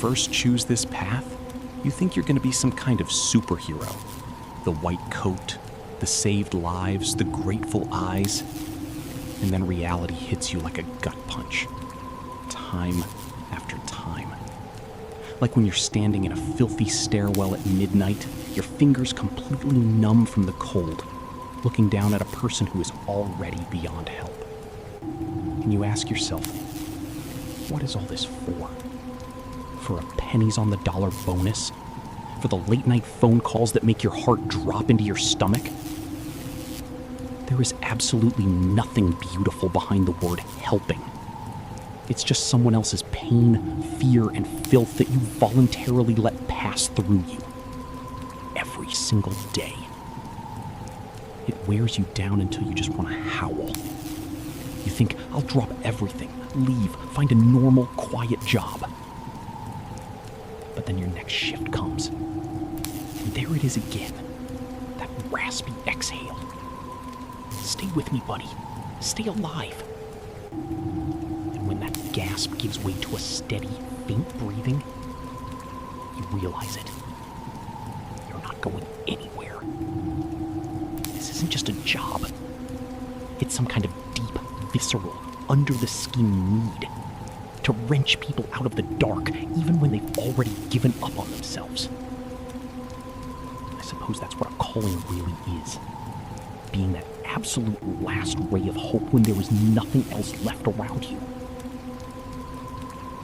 first choose this path, you think you're going to be some kind of superhero. The white coat, the saved lives, the grateful eyes. And then reality hits you like a gut punch. Time after time. Like when you're standing in a filthy stairwell at midnight, your fingers completely numb from the cold, looking down at a person who is already beyond help. And you ask yourself, what is all this for? For a pennies on the dollar bonus? For the late night phone calls that make your heart drop into your stomach? There is absolutely nothing beautiful behind the word helping. It's just someone else's pain, fear, and filth that you voluntarily let pass through you. Every single day. It wears you down until you just want to howl. You think, I'll drop everything, leave, find a normal, quiet job. But then your next shift comes. And there it is again. That raspy exhale. Stay with me, buddy. Stay alive. And when that gasp gives way to a steady, faint breathing, you realize it. You're not going anywhere. This isn't just a job. It's some kind of deep, visceral, under-the-skin need to wrench people out of the dark, even when they've already given up on themselves. I suppose that's what a calling really is. Being that absolute last ray of hope when there was nothing else left around you.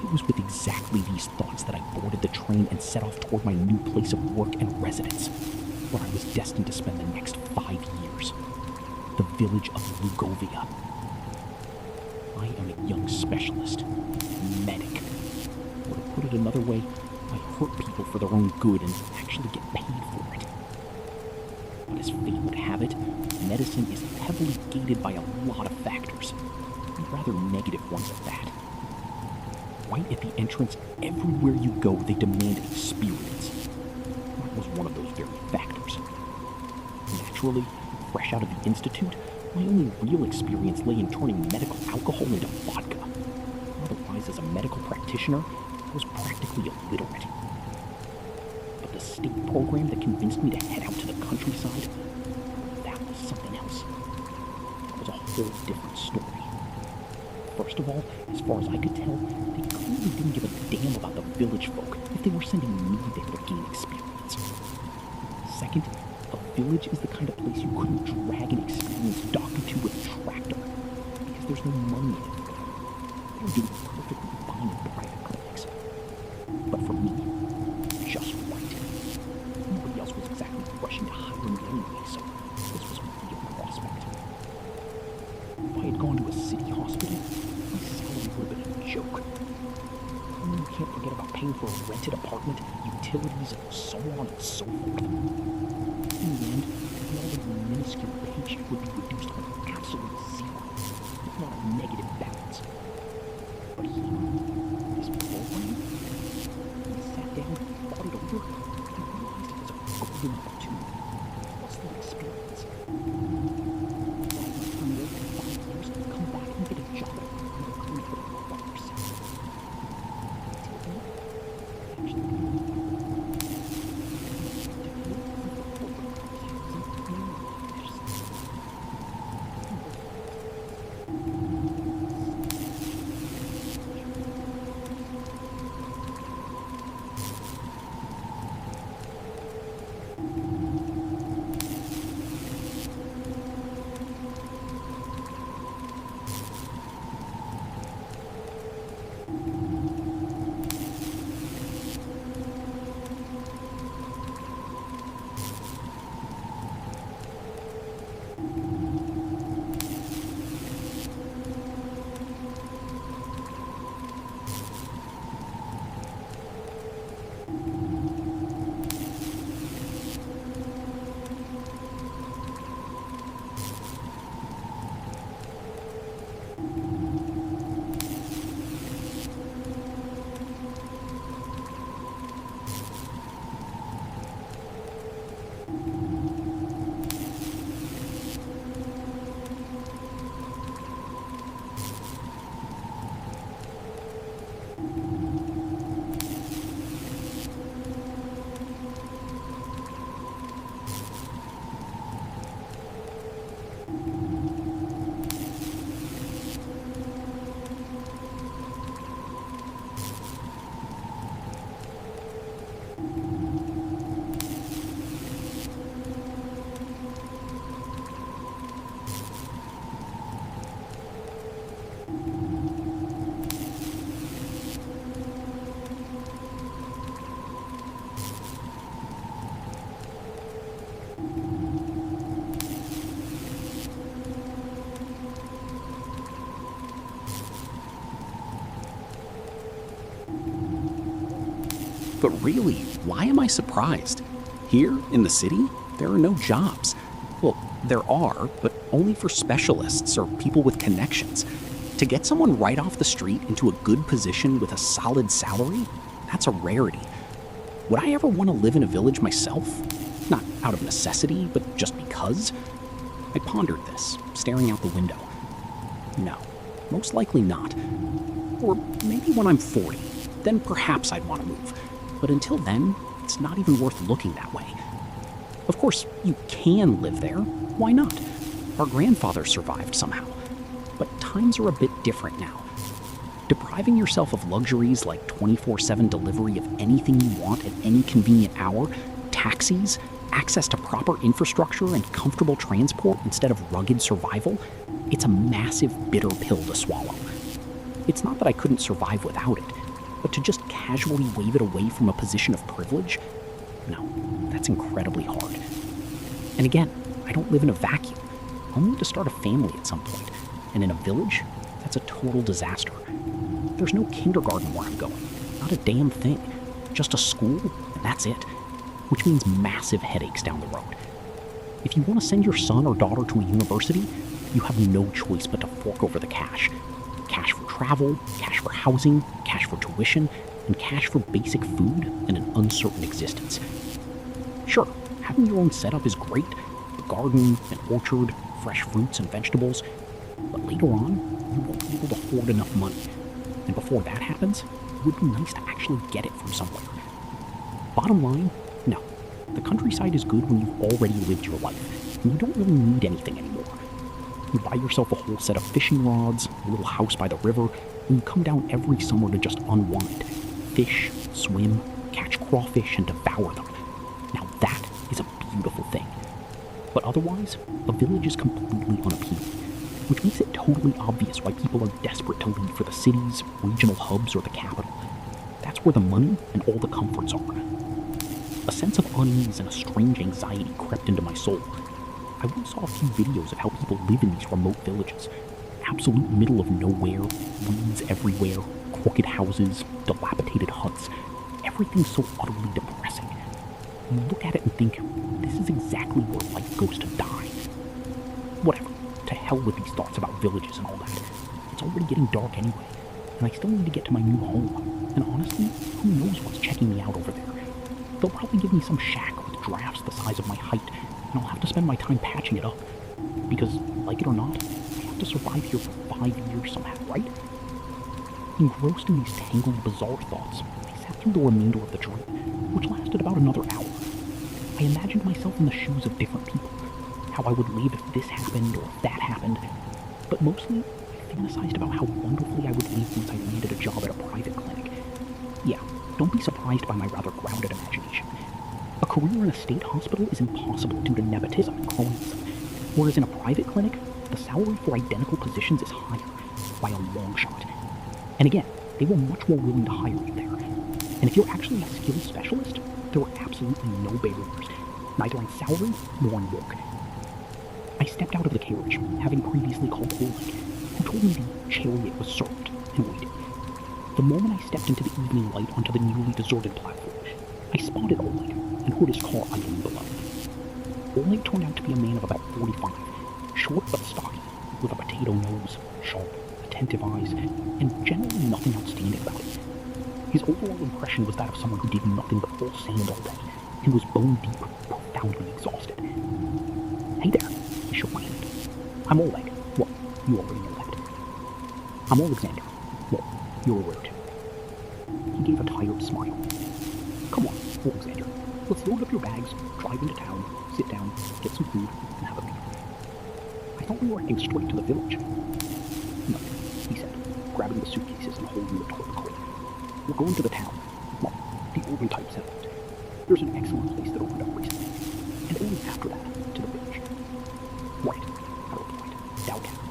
It was with exactly these thoughts that I boarded the train and set off toward my new place of work and residence, where I was destined to spend the next 5 years. The village of Lugovia. I am a young specialist, medic. Or to put it another way, I hurt people for their own good and actually get paid for it. But as fate would have it, medicine is heavily gated by a lot of factors, and rather negative ones at that. Right at the entrance, everywhere you go, they demand experience. That was one of those very factors. Naturally, fresh out of the Institute, my only real experience lay in turning medical alcohol into vodka. Otherwise, as a medical practitioner, I was practically illiterate. But the state program that convinced me to head out to the countryside, that was something else. That was a whole different story. First of all, as far as I could tell, they clearly didn't give a damn about the village folk if they were sending me there to gain experience. Second, a village is the kind of place you couldn't drag an experienced doctor to with a tractor, because there's no money in it. They're doing perfectly fine in private clinics. But for me, just right. Nobody else was exactly rushing to hire me anyway, so this was a real prospect. If I had gone to a city hospital, my salary would have been a joke. And then you can't forget about paying for a rented apartment, utilities, and so on and so forth. In the end, the already minuscule paycheck would be reduced to an absolute zero, if not a negative balance. But here, this program, when I sat down and thought it over, I realized it was a golden opportunity. What's the experience? Why not turn there for 5 years, come back and get a job at another career for the 1%? Until then, actually, But really, why am I surprised? Here, in the city, there are no jobs. Well, there are, but only for specialists or people with connections. To get someone right off the street into a good position with a solid salary, that's a rarity. Would I ever want to live in a village myself? Not out of necessity, but just because? I pondered this, staring out the window. No, most likely not. Or maybe when I'm 40, then perhaps I'd want to move. But until then, it's not even worth looking that way. Of course, you can live there. Why not? Our grandfather survived somehow. But times are a bit different now. Depriving yourself of luxuries like 24/7 delivery of anything you want at any convenient hour, taxis, access to proper infrastructure and comfortable transport instead of rugged survival, it's a massive bitter pill to swallow. It's not that I couldn't survive without it, but to just casually wave it away from a position of privilege? No, that's incredibly hard. And again, I don't live in a vacuum. I'll need to start a family at some point, and in a village, that's a total disaster. There's no kindergarten where I'm going, not a damn thing. Just a school, and that's it. Which means massive headaches down the road. If you want to send your son or daughter to a university, you have no choice but to fork over the cash. Cash for travel, cash for housing, cash for tuition, and cash for basic food and an uncertain existence. Sure, having your own setup is great. A garden, an orchard, fresh fruits and vegetables. But later on, you won't be able to hoard enough money. And before that happens, it would be nice to actually get it from somewhere. Bottom line, no. The countryside is good when you've already lived your life, and you don't really need anything anymore. You buy yourself a whole set of fishing rods, a little house by the river, and you come down every summer to just unwind. Fish, swim, catch crawfish, and devour them. Now that is a beautiful thing. But otherwise, a village is completely unappealing, which makes it totally obvious why people are desperate to leave for the cities, regional hubs, or the capital. That's where the money and all the comforts are. A sense of unease and a strange anxiety crept into my soul. I once saw a few videos of how people live in these remote villages. Absolute middle of nowhere, weeds everywhere, crooked houses, dilapidated huts. Everything's so utterly depressing. You look at it and think, this is exactly where life goes to die. Whatever, to hell with these thoughts about villages and all that. It's already getting dark anyway, and I still need to get to my new home. And honestly, who knows what's checking me out over there? They'll probably give me some shack with drafts the size of my height, and I'll have to spend my time patching it up. Because, like it or not, I have to survive here for 5 years somehow, right? Engrossed in these tangled, bizarre thoughts, I sat through the remainder of the dream, which lasted about another hour. I imagined myself in the shoes of different people, how I would live if this happened or if that happened, but mostly I fantasized about how wonderfully I would live once I landed a job at a private clinic. Yeah, don't be surprised by my rather grounded imagination. A career in a state hospital is impossible due to nepotism and cronyism, whereas in a private clinic, the salary for identical positions is higher, by a long shot. And again, they were much more willing to hire you there. And if you're actually a skilled specialist, there were absolutely no barriers, neither in salary nor in work. I stepped out of the carriage, having previously called Oleg, who told me the chariot was served, and waited. The moment I stepped into the evening light onto the newly deserted platform, I spotted Oleg and heard his car idling below. Oleg turned out to be a man of about 45, short but stocky, with a potato nose, sharp, attentive eyes, and generally nothing outstanding about it. His overall impression was that of someone who did nothing but roll sand all day, and was bone-deep, profoundly exhausted. "Hey there," he shook my hand. "I'm Oleg. Well, you already know that. I'm Alexander. Well, you're aware too." He gave a tired smile. "Come on, Alexander. Let's load up your bags, drive into town, sit down, get some food, and have a beer." I thought we were heading straight to the village. "No," he said, grabbing the suitcases and holding the toilet crate. "We're going to the town. Well, the urban type settlement. There's an excellent place that opened up recently. And only after that, to the village." "Right," I replied, downcast.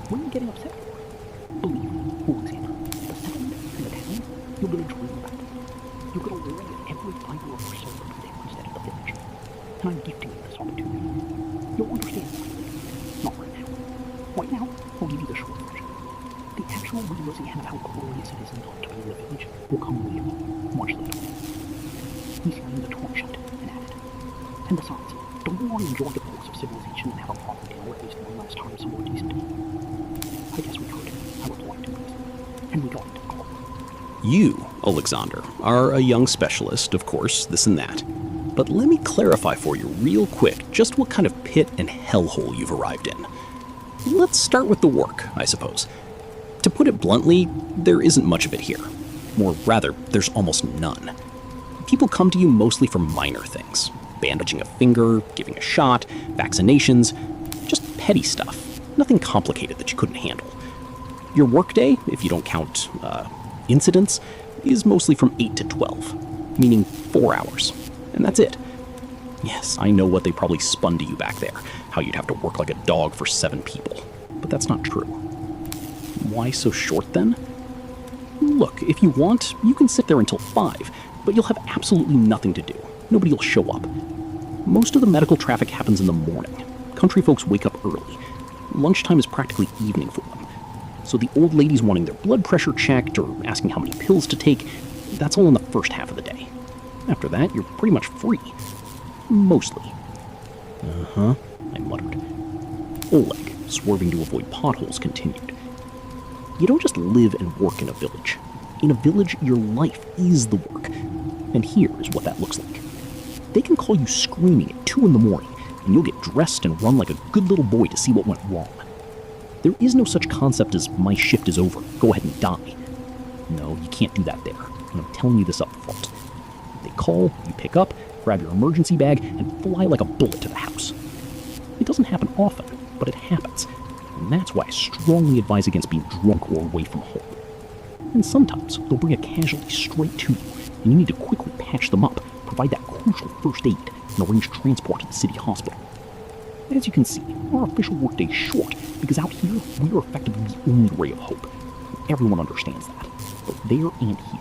"What are you getting upset for? Believe me, Alexander, the settlement and the town, you're going to dream about. You're going to learn that every fiber of your soul will be there instead of the village. And I'm gifting you this opportunity. You'll understand why later. Not right now. Right now, I'll give you the short version. The actual realization of how glorious it is not to be in the village will come later, much later. He slammed the torch shut and added, "And besides, don't we want to enjoy the perks of civilization and have a proper dinner at least one last time somewhere decent?" "I guess we could," I replied dubiously, and we got into the car. You, Alexander, are a young specialist, of course, this and that. But let me clarify for you real quick just what kind of pit and hellhole you've arrived in. Let's start with the work, I suppose. To put it bluntly, there isn't much of it here. Or rather, there's almost none. People come to you mostly for minor things. Bandaging a finger, giving a shot, vaccinations, just petty stuff. Nothing complicated that you couldn't handle. Your workday, if you don't count incidents, is mostly from 8 to 12, meaning 4 hours. And that's it. Yes, I know what they probably spun to you back there, how you'd have to work like a dog for 7 people. But that's not true. Why so short then? Look, if you want, you can sit there until 5, but you'll have absolutely nothing to do. Nobody will show up. Most of the medical traffic happens in the morning. Country folks wake up early. Lunchtime is practically evening for them. So the old ladies wanting their blood pressure checked or asking how many pills to take, that's all in the first half of the day. After that, you're pretty much free. Mostly. Uh-huh, I muttered. Oleg, swerving to avoid potholes, continued. You don't just live and work in a village. In a village, your life is the work. And here is what that looks like. They can call you screaming at 2 in the morning, and you'll get dressed and run like a good little boy to see what went wrong. There is no such concept as my shift is over, go ahead and die. No, you can't do that there, and I'm telling you this up front. They call, you pick up, grab your emergency bag, and fly like a bullet to the house. It doesn't happen often, but it happens, and that's why I strongly advise against being drunk or away from home. And sometimes they'll bring a casualty straight to you, and you need to quickly patch them up, provide that crucial first aid, and arrange transport to the city hospital. As you can see, our official workday is short, because out here, we are effectively the only ray of hope. Everyone understands that, both there and here.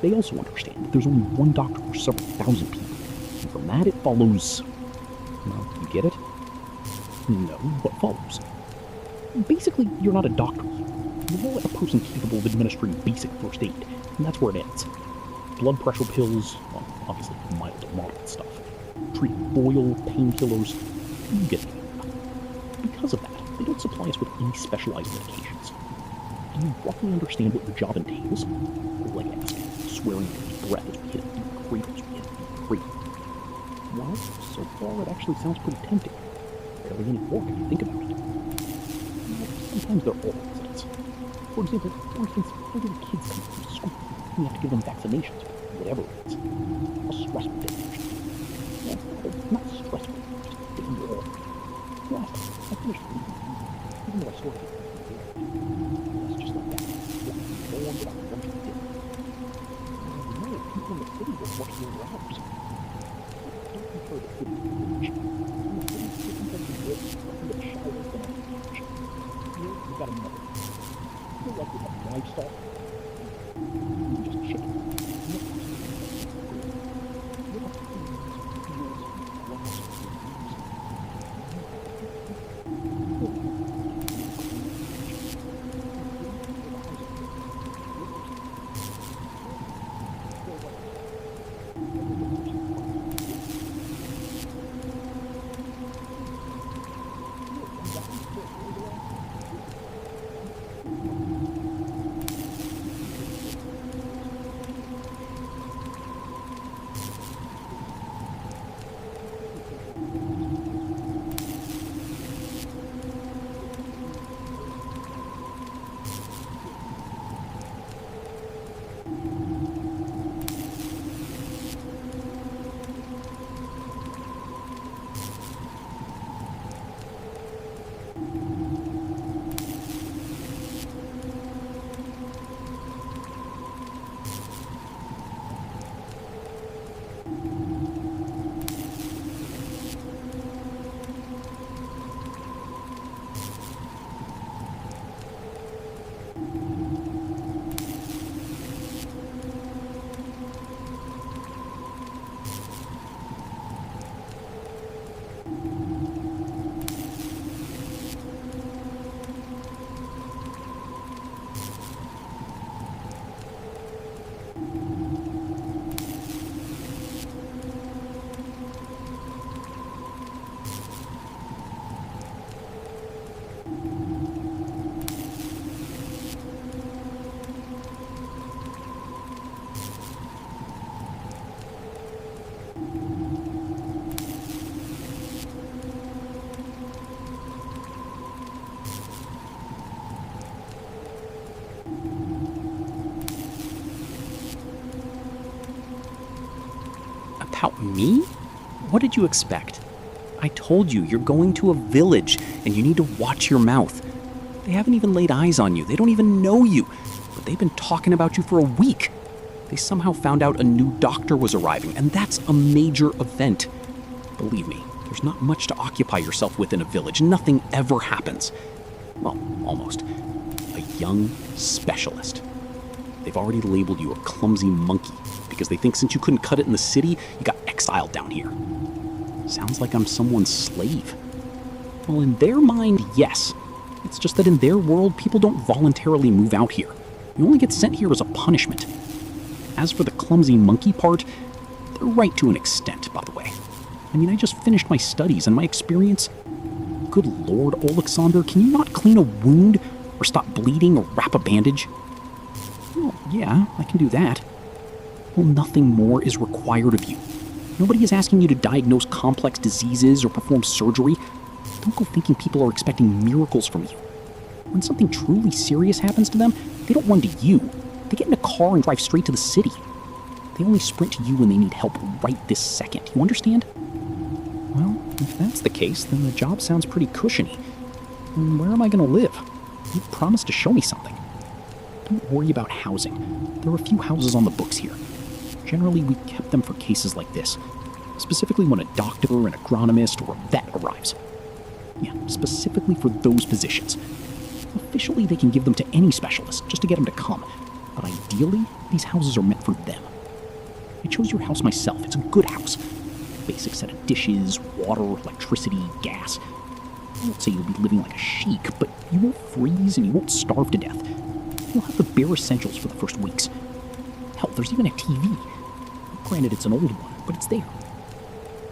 They also understand that there's only one doctor for several thousand people, and from that it follows... Well, you get it? No, what follows? Basically, you're not a doctor here. You're more like a person capable of administering basic first aid, and that's where it ends. Blood pressure pills, well, obviously mild to moderate stuff. Treating boil, painkillers, you get the idea. Because of that, they don't supply us with any specialized medications. Do you roughly understand what your job entails? Oleg asked, swearing under his breath as we hit a deep crater. Well, so far it actually sounds pretty tempting. Barely any work if you think about it. Well, sometimes there are incidents. For instance, how do the kids come from school? You have to give them vaccinations, whatever it is. A stressful day, actually. Well, not stressful, just getting you all. Last time, I finished reading, even though I sort of did. It's just like that. Walking on without lunch and dinner. You know, people in the city work much longer hours. Don't compare the city to the village. In the city, you can take the work, nothing but showers than a beach. Here, you've got another. You feel like you have livestock. Just chicken. Without me? What did you expect? I told you, you're going to a village, and you need to watch your mouth. They haven't even laid eyes on you. They don't even know you. But they've been talking about you for a week. They somehow found out a new doctor was arriving, and that's a major event. Believe me, there's not much to occupy yourself with in a village. Nothing ever happens. Well, almost. A young specialist. They've already labeled you a clumsy monkey because they think since you couldn't cut it in the city, you got exiled down here. Sounds like I'm someone's slave. Well, in their mind, yes. It's just that in their world, people don't voluntarily move out here. You only get sent here as a punishment. As for the clumsy monkey part, they're right to an extent, by the way. I mean, I just finished my studies, and my experience... Good Lord, Alexander, can you not clean a wound, or stop bleeding, or wrap a bandage? Well, yeah, I can do that. Well, nothing more is required of you. Nobody is asking you to diagnose complex diseases or perform surgery. Don't go thinking people are expecting miracles from you. When something truly serious happens to them, they don't run to you. They get in a car and drive straight to the city. They only sprint to you when they need help right this second. You understand? Well, if that's the case, then the job sounds pretty cushiony. And where am I going to live? You promised to show me something. Don't worry about housing. There are a few houses on the books here. Generally, we kept them for cases like this. Specifically when a doctor, an agronomist, or a vet arrives. Yeah, specifically for those positions. Officially, they can give them to any specialist, just to get them to come. But ideally, these houses are meant for them. I chose your house myself. It's a good house. Basic set of dishes, water, electricity, gas. I won't say you'll be living like a sheik, but you won't freeze and you won't starve to death. You'll have the bare essentials for the first weeks. Hell, there's even a TV. Granted, it's an old one, but it's there.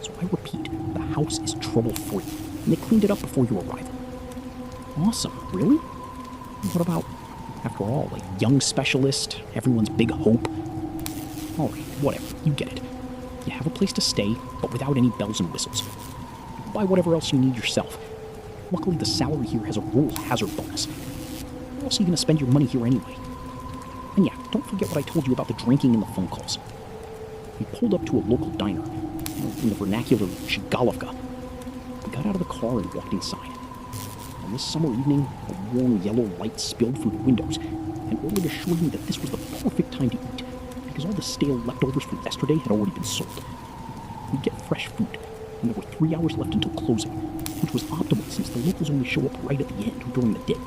So I repeat, the house is trouble-free, and they cleaned it up before your arrival. Awesome, really? What about, after all, a young specialist, everyone's big hope? Alright, whatever, you get it. You have a place to stay, but without any bells and whistles. Buy whatever else you need yourself. Luckily, the salary here has a rural hazard bonus. Where else are you going to spend your money here anyway? And yeah, don't forget what I told you about the drinking and the phone calls. We pulled up to a local diner, in the vernacular Shigalovka. We got out of the car and walked inside. On this summer evening, a warm yellow light spilled from the windows, and Oleg assured me that this was the perfect time to eat, because all the stale leftovers from yesterday had already been sold. We'd get fresh food, and there were 3 hours left until closing, which was optimal since the locals only show up right at the end during the day.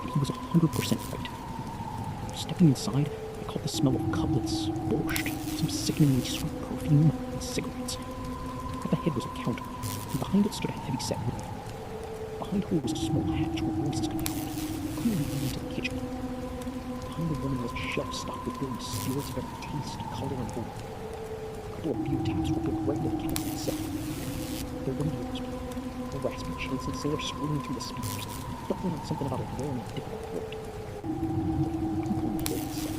And he was 100% right. Stepping inside, I caught the smell of cutlets, borscht, some sickeningly sweet perfume, and cigarettes. At the head was a counter, and behind it stood a heavy-set woman. Behind her was a small hatch where voices could be heard, clearly leading to the kitchen. Behind the woman was a shelf stocked with various spirits of every taste, color, and odor. A couple of beer taps were built right into the counter itself. Their radios were a raspy chanson singer screaming through the speakers, bubbling on something about a long and difficult port. People in the whole set,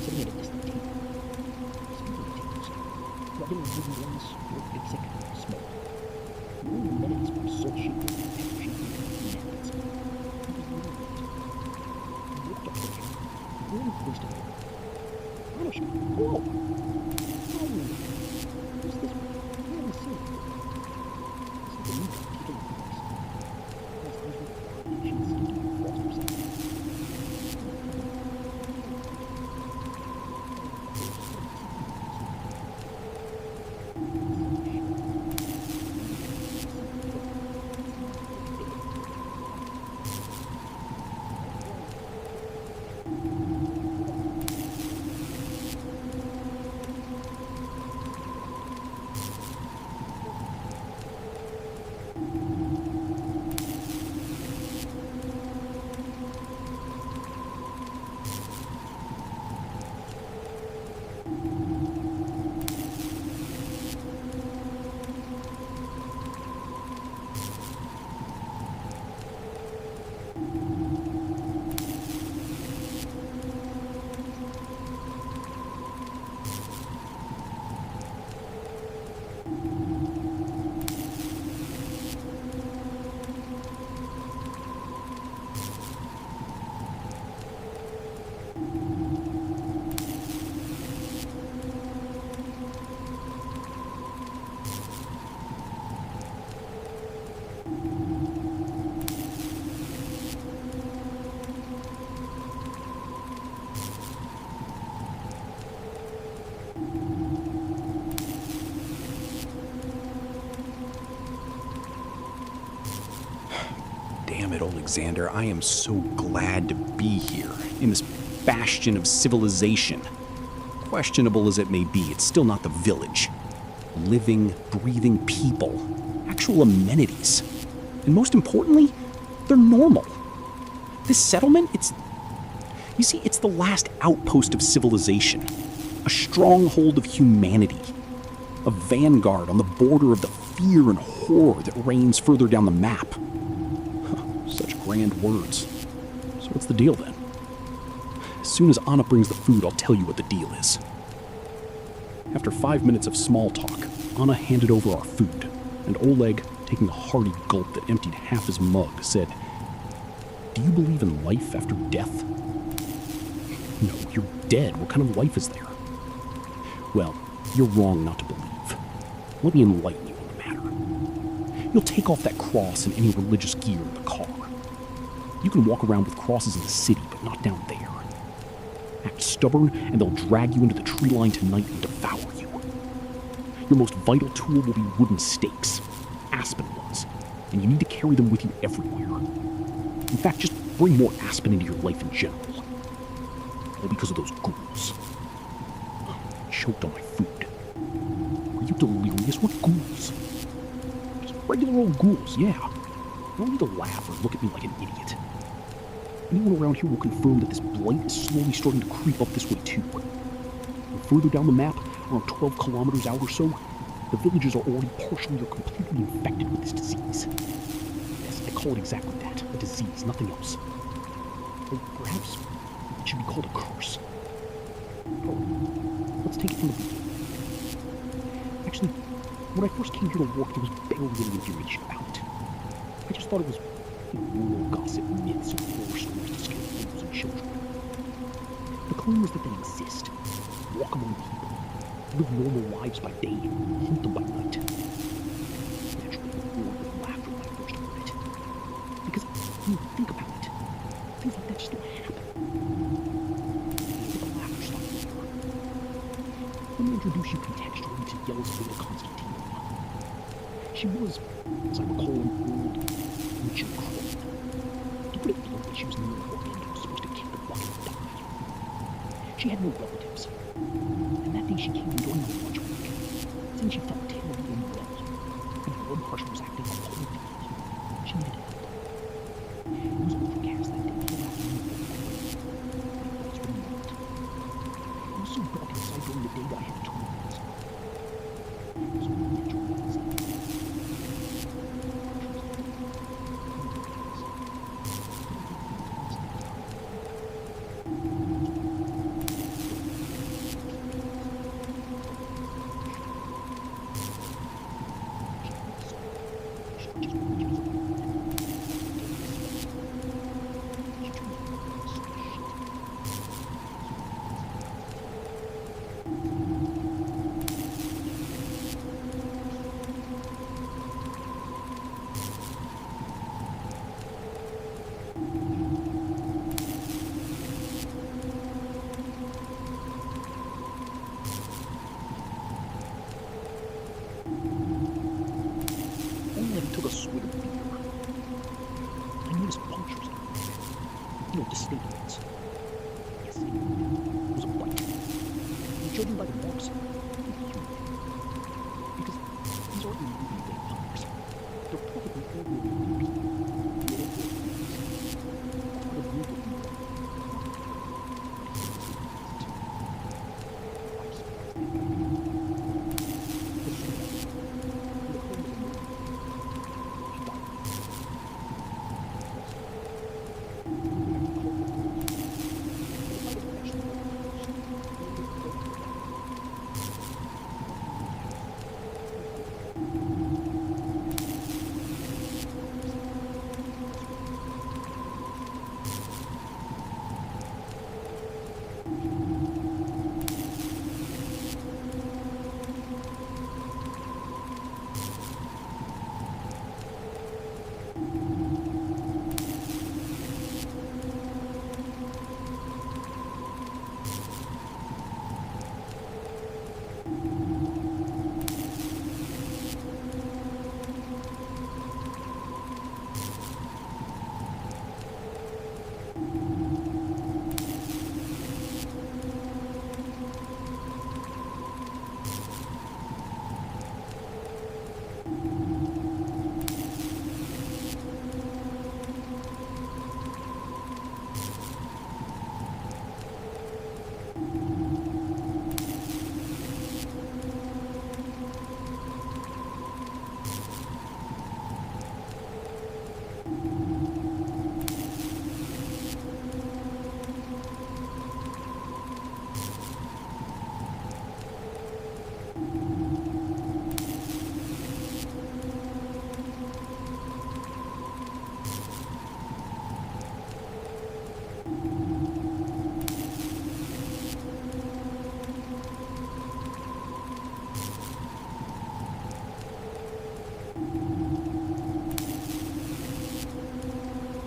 sitting at a distant table. Speaking of tables, rubbing and moving ones were basic and small. The only amenities were soul-shaped and napkins. He walked up to the counter, really close to the door. Anushka, hello! How are you? Who's this one? I haven't seen it before. This is the new guy, keeping the place. His eyes were dark and she seemed to be crossed or something. Damn it, Alexander, I am so glad to be here, in this bastion of civilization. Questionable as it may be, it's still not the village. Living, breathing people, actual amenities. And most importantly, they're normal. This settlement, it's the last outpost of civilization, a stronghold of humanity, a vanguard on the border of the fear and horror that reigns further down the map. Such grand words. So what's the deal then? As soon as Anna brings the food, I'll tell you what the deal is. After 5 minutes of small talk, Anna handed over our food, and Oleg, taking a hearty gulp that emptied half his mug, said, "Do you believe in life after death?" "No, you're dead. What kind of life is there?" "Well, you're wrong not to believe. Let me enlighten you on the matter. You'll take off that cross and any religious gear in the car. You can walk around with crosses in the city, but not down there. Act stubborn, and they'll drag you into the tree line tonight and devour you. Your most vital tool will be wooden stakes, aspen ones, and you need to carry them with you everywhere. In fact, just bring more aspen into your life in general. All because of those ghouls." I choked on my food. "Are you delirious? What ghouls?" "Just regular old ghouls, yeah. You don't need to laugh or look at me like an idiot. Anyone around here will confirm that this blight is slowly starting to creep up this way too. And further down the map, around 12 kilometers out or so, the villages are already partially or completely infected with this disease. Yes, I call it exactly that, a disease, nothing else. Or perhaps it should be called a curse. Alright, let's take it from the beginning. Actually, when I first came here to work, there was barely any information about it. I just thought it was rural gossip, myths, and horror stories to scare fools and children. The claim was that they exist, walk among people, live normal lives by day, and hunt them by night. Naturally, I roared with laughter when I first heard it. Because when you think about it, things like that just don't happen. But the laughter stopped there. Let me introduce you contextually to Yelizaveta Konstantinovna. She was, as I recall, an old, ancient crone. To put it bluntly, she was near her end and was supposed to kick the bucket and die. She had no relatives, and that day she came in during her lunch break, saying she felt terribly unwell. Her blood pressure was acting up coldly. She needed help. It was overcast that day, full afternoon, but the lights were not. It was so dark outside during the day that I had to turn the lights on. It was only after I was took a swig of beer. I noticed punctures in it. Distinct ones. Yes, it was a bite. And judging by the marks, it was human. Because these aren't moving vampires. They're perfectly ordinary people. They don't work things. That's why the rule of people.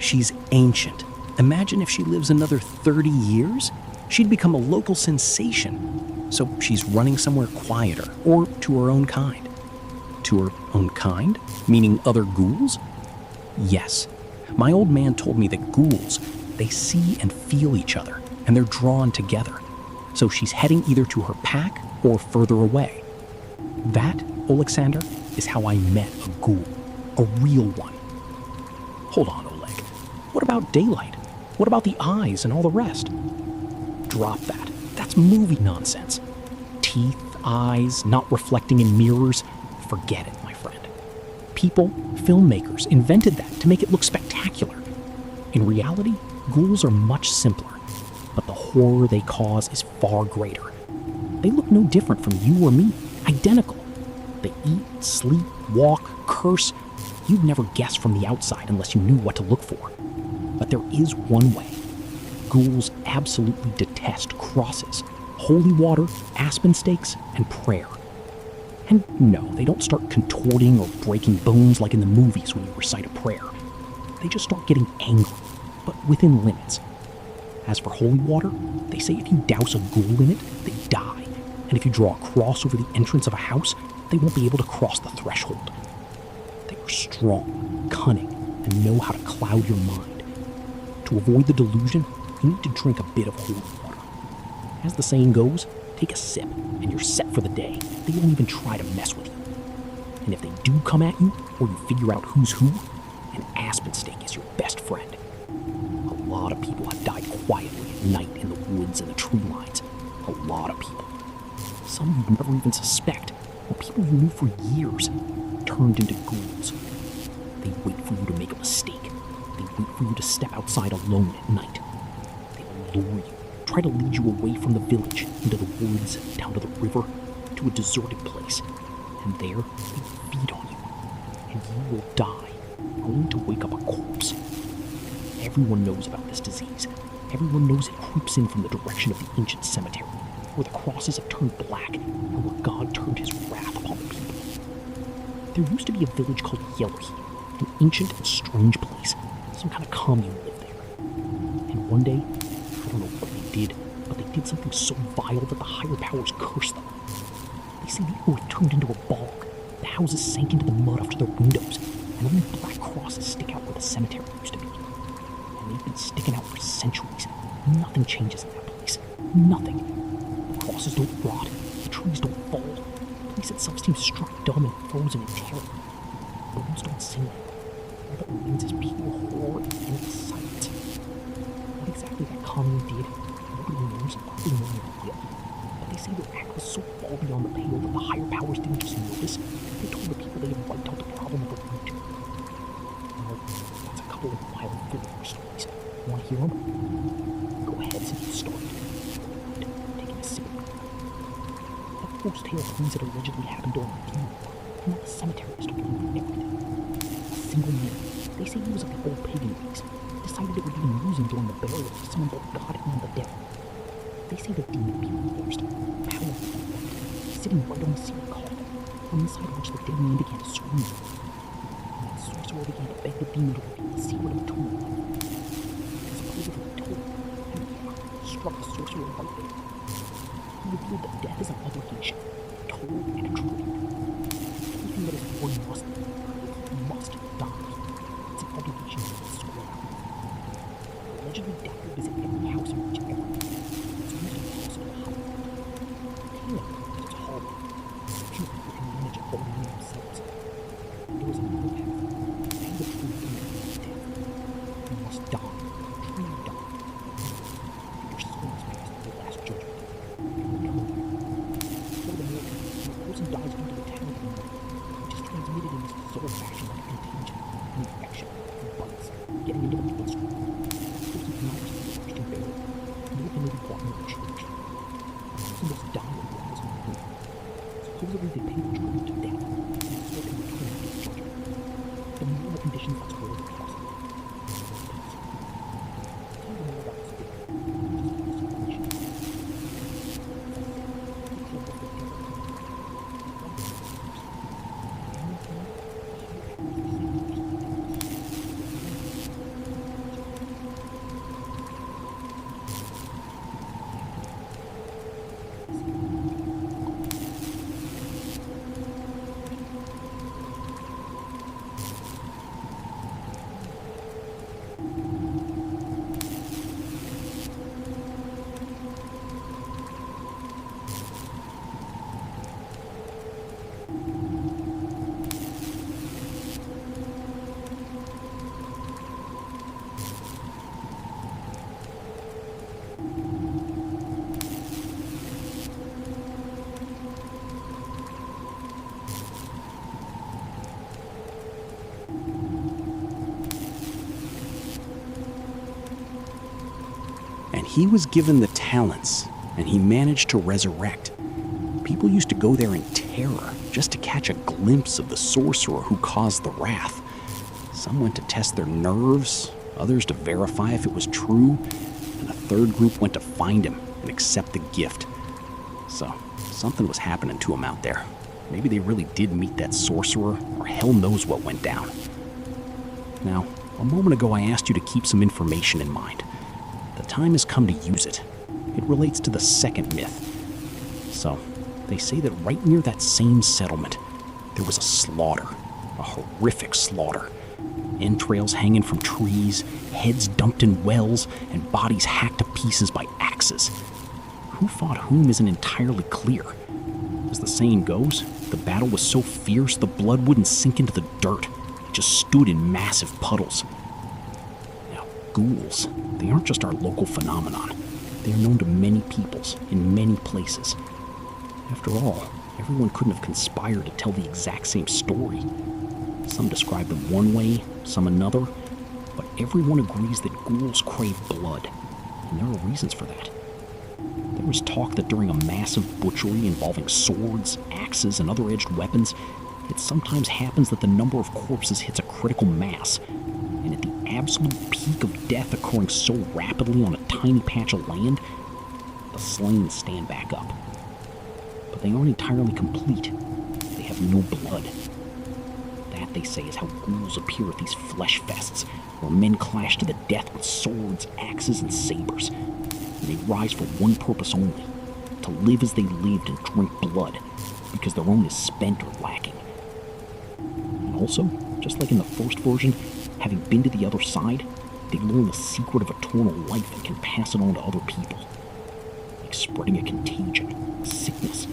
She's ancient. Imagine if she lives another 30 years? She'd become a local sensation. So she's running somewhere quieter, or to her own kind. To her own kind? Meaning other ghouls? Yes. My old man told me that ghouls, they see and feel each other, and they're drawn together. So she's heading either to her pack or further away. That, Alexander, is how I met a ghoul. A real one. Hold on, Oleg. What about daylight? What about the eyes and all the rest? Drop that. That's movie nonsense. Teeth, eyes, not reflecting in mirrors. Forget it, my friend. People, filmmakers, invented that to make it look spectacular. In reality, ghouls are much simpler, but the horror they cause is far greater. They look no different from you or me, identical. They eat, sleep, walk, curse. You'd never guess from the outside unless you knew what to look for. But there is one way. Ghouls absolutely detest crosses, holy water, aspen stakes, and prayer. And no, they don't start contorting or breaking bones like in the movies when you recite a prayer. They just start getting angry, but within limits. As for holy water, they say if you douse a ghoul in it, they die. And if you draw a cross over the entrance of a house, they won't be able to cross the threshold. They are strong, cunning, and know how to cloud your mind. To avoid the delusion, you need to drink a bit of holy water. As the saying goes, take a sip, and you're set for the day. They won't even try to mess with you. And if they do come at you, or you figure out who's who, an aspen stake is your best friend. A lot of people have died quietly at night in the woods and the tree lines. A lot of people. Some you'd never even suspect, or people you knew for years, turned into ghouls. They wait for you to make a mistake. They wait for you to step outside alone at night. They will lure you, try to lead you away from the village, into the woods, down to the river, to a deserted place. And there, they feed on you. And you will die, only to wake up a corpse. Everyone knows about this disease. Everyone knows it creeps in from the direction of the ancient cemetery, where the crosses have turned black, and where God turned his wrath upon the people. There used to be a village called Yellowhead, an ancient and strange place. Some kind of commune lived there. And one day, I don't know what they did, but they did something so vile that the higher powers cursed them. They say the earth turned into a bog, the houses sank into the mud up to their windows, and only black crosses stick out where the cemetery used to be. And they've been sticking out for centuries. Nothing changes in that place. Nothing. The crosses don't rot, the trees don't fall. The place itself seems struck dumb and frozen in terror. Bones don't sing anymore. All that remains is pure horror and endless silence. What exactly that commune did, nobody knows and probably no one will. But they say their act was so far beyond the pale that the higher powers didn't just notice, they told the people they had wiped out the problem at the root. Well, that's a couple of wild horror stories. Want to hear them? Go ahead and get started. Taking a sip. That first tale claims it allegedly happened during a funeral, and that the cemetery is talking about everything. A single man, they say he was of the old pagan ways, decided it would be amusing during the burial to summon both God and the devil. They say the demon appeared first, powerful and white, sitting right on the sealed coffin, on the side of which the dead man began to scream. And that sorcerer began to beg the demon to reveal the secret of eternal life. Supposedly told, and the hammer struck the sorcerer right there. He revealed that death is an obligation, a toll and a tribute. Everything that is born must die. It's an obligation to the soul. Allegedly, death will visit every house in which ever. It's almost impossible to hide. Apparently, it's horrible. Few people can manage it all in themselves. There is another path. And the true demon is death. You must die. Truly die. Your soul must pass through the last judgment. And return. Furthermore, when a person dies due to the talent of another, which is transmitted in this bizarre fashion like a contagion, an infection, and bites, getting into the bloodstream. That person cannot receive the Christian burial, nor can they be brought into the church. The person must die and rise on the grave. Supposedly they pay the tribute to death, and the soul can return after the judgment. The normal conditions that's where the cross is. Tell you more about this book. And he was given the talents, and he managed to resurrect. People used to go there in terror just to catch a glimpse of the sorcerer who caused the wrath. Some went to test their nerves, others to verify if it was true, and a third group went to find him and accept the gift. So, something was happening to him out there. Maybe they really did meet that sorcerer, or hell knows what went down. Now, a moment ago I asked you to keep some information in mind. The time has come to use it. It relates to the second myth. So, they say that right near that same settlement, there was a slaughter, a horrific slaughter. Entrails hanging from trees, heads dumped in wells, and bodies hacked to pieces by axes. Who fought whom isn't entirely clear. As the saying goes, the battle was so fierce the blood wouldn't sink into the dirt. It just stood in massive puddles. Now, ghouls, they aren't just our local phenomenon. They are known to many peoples in many places. After all, everyone couldn't have conspired to tell the exact same story. Some describe them one way, some another, but everyone agrees that ghouls crave blood, and there are reasons for that. There was talk that during a massive butchery involving swords, axes, and other edged weapons, it sometimes happens that the number of corpses hits a critical mass, and at the absolute peak of death occurring so rapidly on a tiny patch of land, the slain stand back up. But they aren't entirely complete. They have no blood. That, they say, is how ghouls appear at these flesh fests, where men clash to the death with swords, axes, and sabers. And they rise for one purpose only, to live as they lived and drink blood, because their own is spent or lacking. And also, just like in the first version, having been to the other side, they learn the secret of eternal life and can pass it on to other people. Like spreading a contagion, a sickness,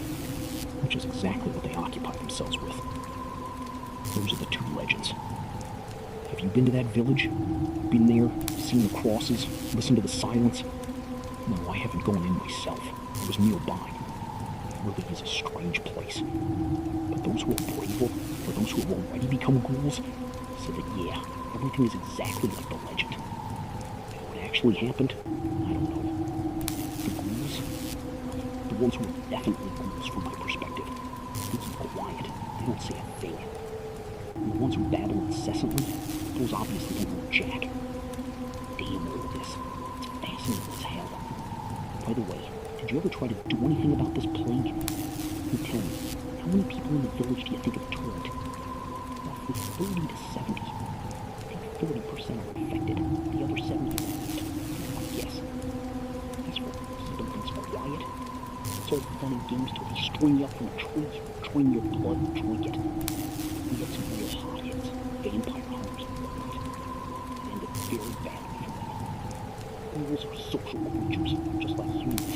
which is exactly what they occupy themselves with. Those are the two legends. Have you been to that village? Been there, seen the crosses, listened to the silence? No, I haven't gone in myself. I was nearby. It really is a strange place. But those who are braver, or those who have already become ghouls, say that yeah, everything is exactly like the legend. What actually happened? I don't know. The ghouls? The ones who are definitely ghouls from my perspective. They keep quiet. They don't say a thing. And the ones who babble incessantly, those obviously don't know jack. Damn all of this. It's fascinating as hell. By the way, did you ever try to do anything about this plague? You tell me, how many people in the village do you think have turned? Roughly 30 to 70. I think 30% are infected. The other 70 are not. I guess. That's what keeping things quiet. It's all fun and games till they string you up from a tree, drain your blood, and drink it. We had some real hotheads, vampire hunters and whatnot. It ended very badly for them. Ghouls are social creatures, just like humans.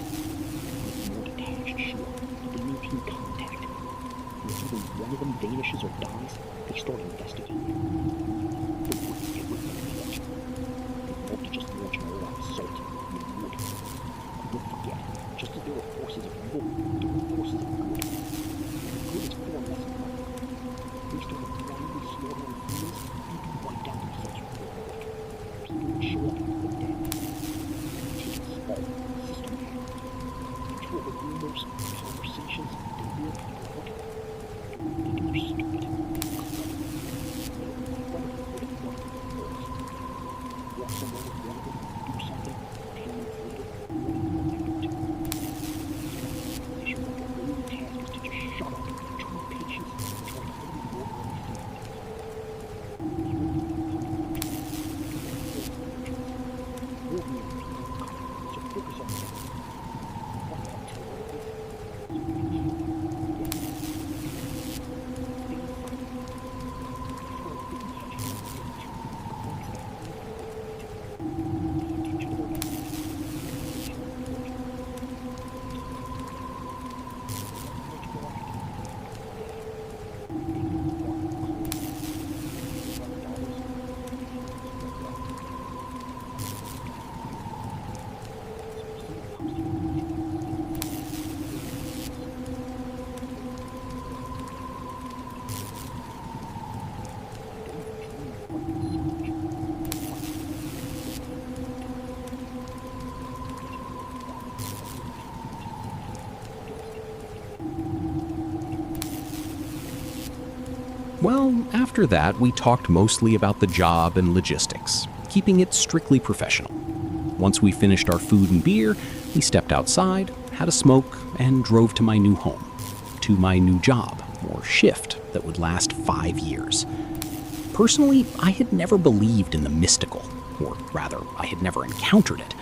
They're more detached, sure, but they maintain contact. And if either one of them vanishes or dies, they start investigating. They wouldn't get rid of them yet. They'd love to just launch an all-out assault, and they would. And don't forget, just as there are forces of evil, there are forces of good. The good is far less important. They started blindly slaughtering humans, they'd be wiped out themselves real quick. People would show up and put down. Take it slow, systematic. Control the rumors, conversations, they weird people out. They think they're stupid. Walk somewhere with one of them, do something, 10 minutes later, what do you want them to do? Your only task is to just shut up, treat patients, and try to only order everything. So focus on that. What can I tell you about this? Well, after that, we talked mostly about the job and logistics, keeping it strictly professional. Once we finished our food and beer, we stepped outside, had a smoke, and drove to my new home, to my new job, or shift, that would last 5 years. Personally, I had never believed in the mystical, or rather, I had never encountered it,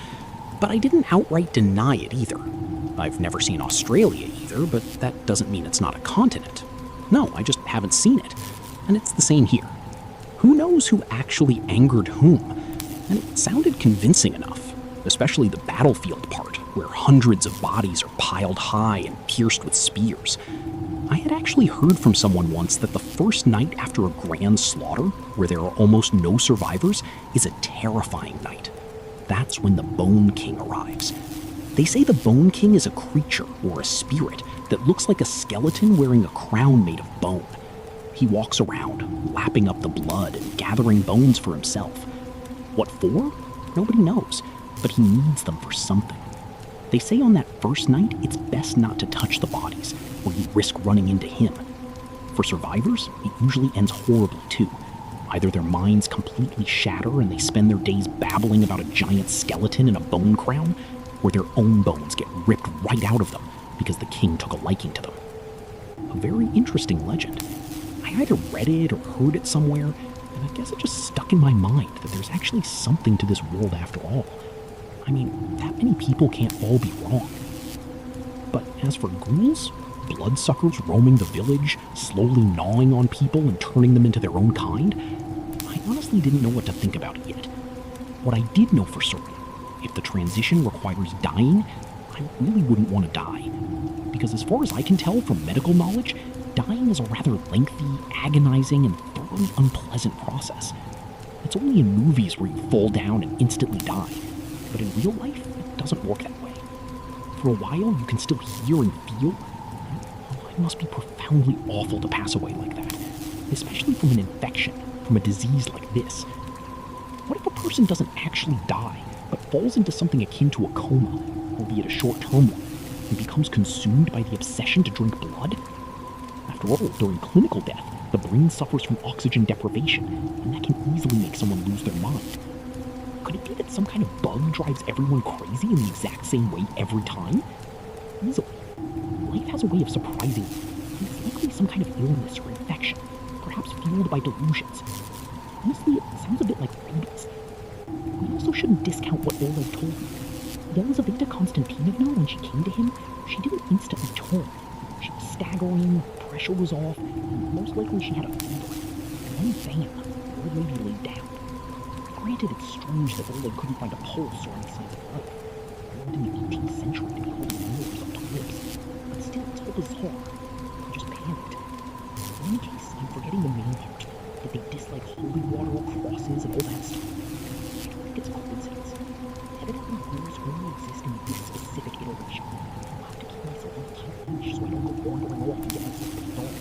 but I didn't outright deny it either. I've never seen Australia either, but that doesn't mean it's not a continent. No, I just haven't seen it, and it's the same here. Who knows who actually angered whom? And it sounded convincing enough, especially the battlefield part, where hundreds of bodies are piled high and pierced with spears. I had actually heard from someone once that the first night after a grand slaughter, where there are almost no survivors, is a terrifying night. That's when the Bone King arrives. They say the Bone King is a creature or a spirit that looks like a skeleton wearing a crown made of bone. He walks around, lapping up the blood and gathering bones for himself. What for? Nobody knows, but he needs them for something. They say on that first night, it's best not to touch the bodies, or you risk running into him. For survivors, it usually ends horribly too. Either their minds completely shatter and they spend their days babbling about a giant skeleton in a bone crown, or their own bones get ripped right out of them because the king took a liking to them. A very interesting legend. I either read it or heard it somewhere, and I guess it just stuck in my mind that there's actually something to this world after all. I mean, that many people can't all be wrong. But as for ghouls, bloodsuckers roaming the village, slowly gnawing on people and turning them into their own kind, I honestly didn't know what to think about it yet. What I did know for certain, if the transition requires dying, I really wouldn't want to die. Because as far as I can tell from medical knowledge, dying is a rather lengthy, agonizing, and thoroughly unpleasant process. It's only in movies where you fall down and instantly die, but in real life, it doesn't work that way. For a while, you can still hear and feel. It must be profoundly awful to pass away like that, especially from an infection, from a disease like this. What if a person doesn't actually die, but falls into something akin to a coma, albeit a short-term one, and becomes consumed by the obsession to drink blood? After all, during clinical death, the brain suffers from oxygen deprivation, and that can easily make someone lose their mind. Could it be that some kind of bug drives everyone crazy in the exact same way every time? Easily. Life has a way of surprising you, and it's likely some kind of illness or infection, perhaps fueled by delusions. Honestly, it sounds a bit like rabies. We also shouldn't discount what Oleg told me. Yelizaveta Konstantinovna, when she came to him, she didn't instantly turn. She was staggering, pressure was off, and most likely she had a fever. And then bam, the old lady laid down. Granted, it's strange that Oleg couldn't find a pulse or any signs of life. He lived in the 18th century to be holding mirrors up to lips. But still, it's all bizarre. He just panicked. In any case, I'm forgetting the main part. That they dislike holy water or crosses and all that stuff. I don't think it's a coincidence. Evidently, rules only exist in this specific iteration. I'll have to keep myself on a tight leash so I don't go wandering off and get myself picked off.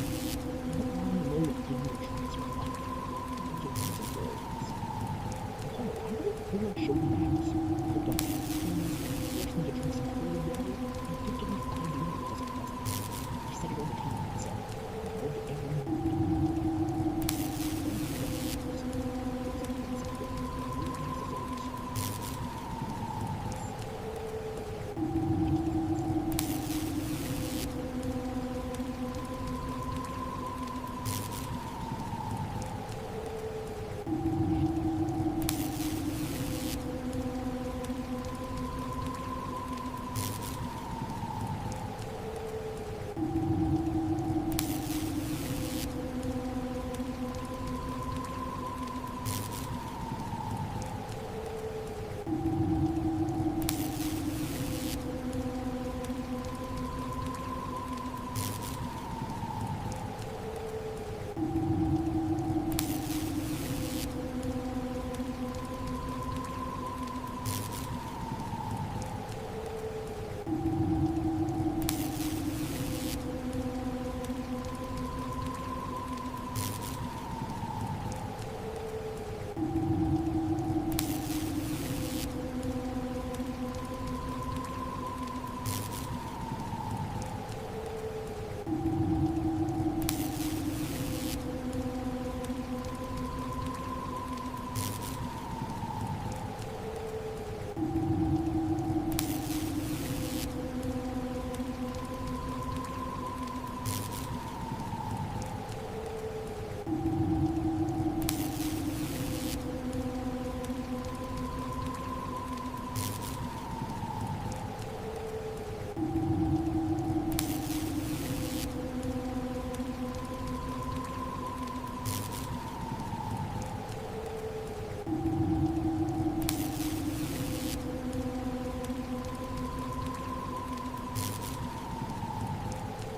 I don't want to know what thing will transfer life. Oh, I don't feel show me the house. Hold on. Force me to drink some holy water and think of me 5 minutes as a present. I set it on the table and said, Lord, everyone.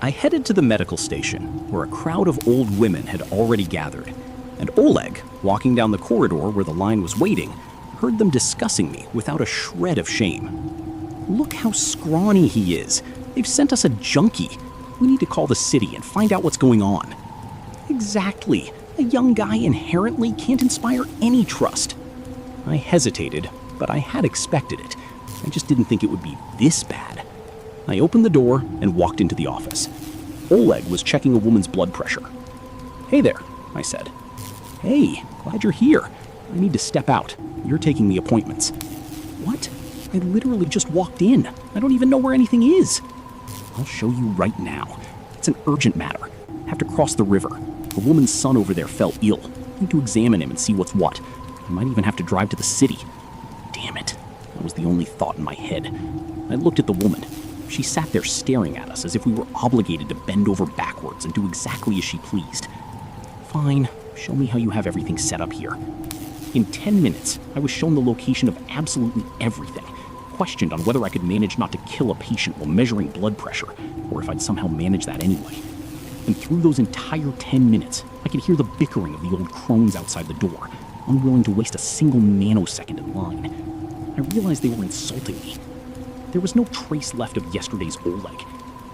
I headed to the medical station, where a crowd of old women had already gathered, and Oleg, walking down the corridor where the line was waiting, heard them discussing me without a shred of shame. Look how scrawny he is. They've sent us a junkie. We need to call the city and find out what's going on. Exactly. A young guy inherently can't inspire any trust. I hesitated, but I had expected it. I just didn't think it would be this bad. I opened the door and walked into the office. Oleg was checking a woman's blood pressure. "Hey there," I said. "Hey, glad you're here. I need to step out. You're taking the appointments." "What? I literally just walked in. I don't even know where anything is." "I'll show you right now. It's an urgent matter. Have to cross the river. A woman's son over there fell ill. Need to examine him and see what's what. I might even have to drive to the city." Damn it. That was the only thought in my head. I looked at the woman. She sat there staring at us as if we were obligated to bend over backwards and do exactly as she pleased. "Fine. Show me how you have everything set up here." In 10 minutes, I was shown the location of absolutely everything, questioned on whether I could manage not to kill a patient while measuring blood pressure, or if I'd somehow manage that anyway. And through those entire 10 minutes, I could hear the bickering of the old crones outside the door, unwilling to waste a single nanosecond in line. I realized they were insulting me. There was no trace left of yesterday's Oleg.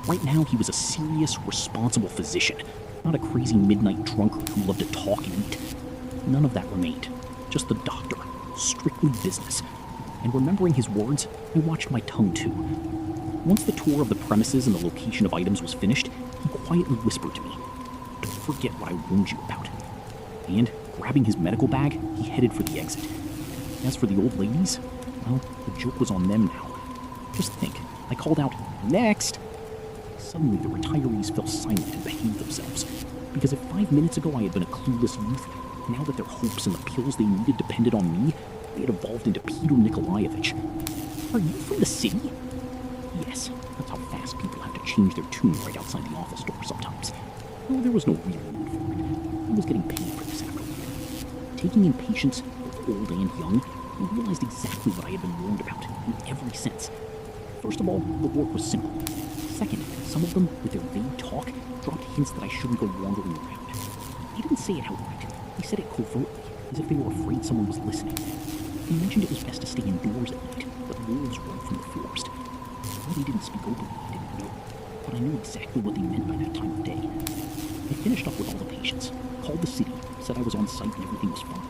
Right now, he was a serious, responsible physician, not a crazy midnight drunkard who loved to talk and eat. None of that remained. Just the doctor, strictly business. And remembering his words, I watched my tongue too. Once the tour of the premises and the location of items was finished, he quietly whispered to me, "Don't forget what I warned you about." And, grabbing his medical bag, he headed for the exit. As for the old ladies, well, the joke was on them now. Just think, I called out, "Next!" Suddenly the retirees fell silent and behaved themselves. Because if 5 minutes ago I had been a clueless youth, now that their hopes and the pills they needed depended on me, they had evolved into Peter Nikolaevich. "Are you from the city?" Yes, that's how fast people have to change their tune right outside the office door sometimes. No, there was no real need for it. I was getting paid for this after all. Taking in patients, both old and young, I realized exactly what I had been warned about, in every sense. First of all, the work was simple. Second, some of them, with their vague talk, dropped hints that I shouldn't go wandering around. They didn't say it outright. They said it covertly, as if they were afraid someone was listening. They mentioned it was best to stay indoors at night, but wolves roam from the forest. Why they didn't speak openly, I didn't know, but I knew exactly what they meant by that time of day. They finished up with all the patients, called the city, said I was on site and everything was fine.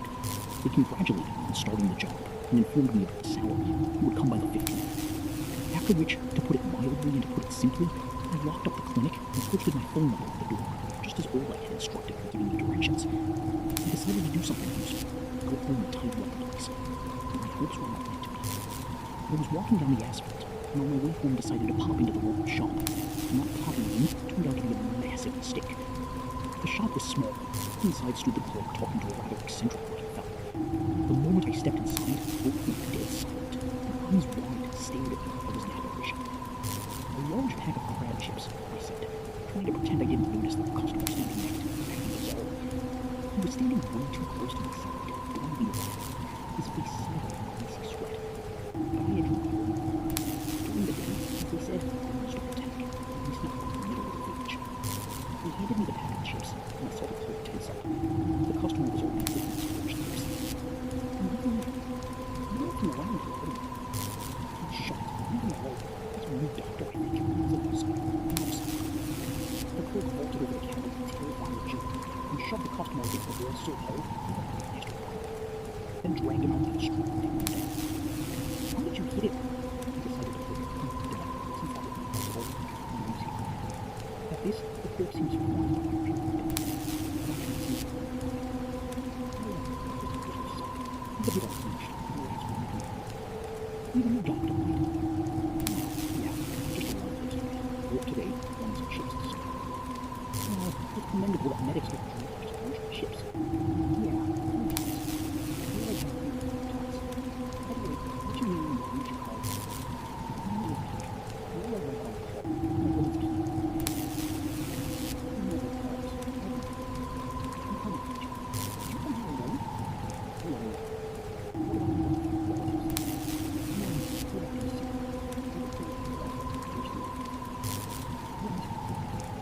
They congratulated me on starting the job and informed me about the salary. It would come by the 15th. After which, to put it mildly and to put it simply, I locked up the clinic and posted my phone number at the door, just as Oleg had instructed me, giving me directions. I decided to do something useful, go home and tidy up the place. But my hopes were not meant to be. I was walking down the asphalt, and on my way home decided to pop into the local shop. And that popping in turned out to be a massive mistake. The shop was small. Inside stood the clerk talking to a rather eccentric-looking fellow. The moment I stepped inside, both were dead silent, and eyes wide stared at me like I was an apparition. "A large pack of crab chips," I said, trying to pretend I didn't notice that the customer was standing next to me, acting bizarre. He was standing way too close to my side, blindly alive, his face smeared with an icy sweat. But I had drew my own. During the day, as they said, there was no attack, at least not in the middle of the village. He handed me the pack of chips, and I saw the clerk tense up. The customer was already licking his parched lips. "You're looking around here, what are you?" He's shocked, leaving the hall. "That's a new doctor, I think," said the outside. "I'm outside." The clerk vaulted over the counter with a terrifying agility and shoved the customer against the wall so hard he went past her body. Then dragged him out to the street and threw him down. "How did you hit him?" He decided to put it dead, since that would be possible and easier. At this, the clerk seems surprised by my appearance. But I can't see it. The bit I finished, and the last one you can do. "You're the new doctor, right?" "Yeah, just a lot of things. Work today, one some chips to serve." "Well, it's commendable that medics don't drink just a bunch of chips." "Yeah, sometimes. I realize how you feel sometimes. By the way, what do you mean when you reach your card?" "I'm a little pink. You're like on the club. I'm a woman's key." "You know what cards. I'm coming to you. Did you come here alone?" "Alone. What about your relatives?" "No, we're back in the city. They were told to go off the first week." "What is it?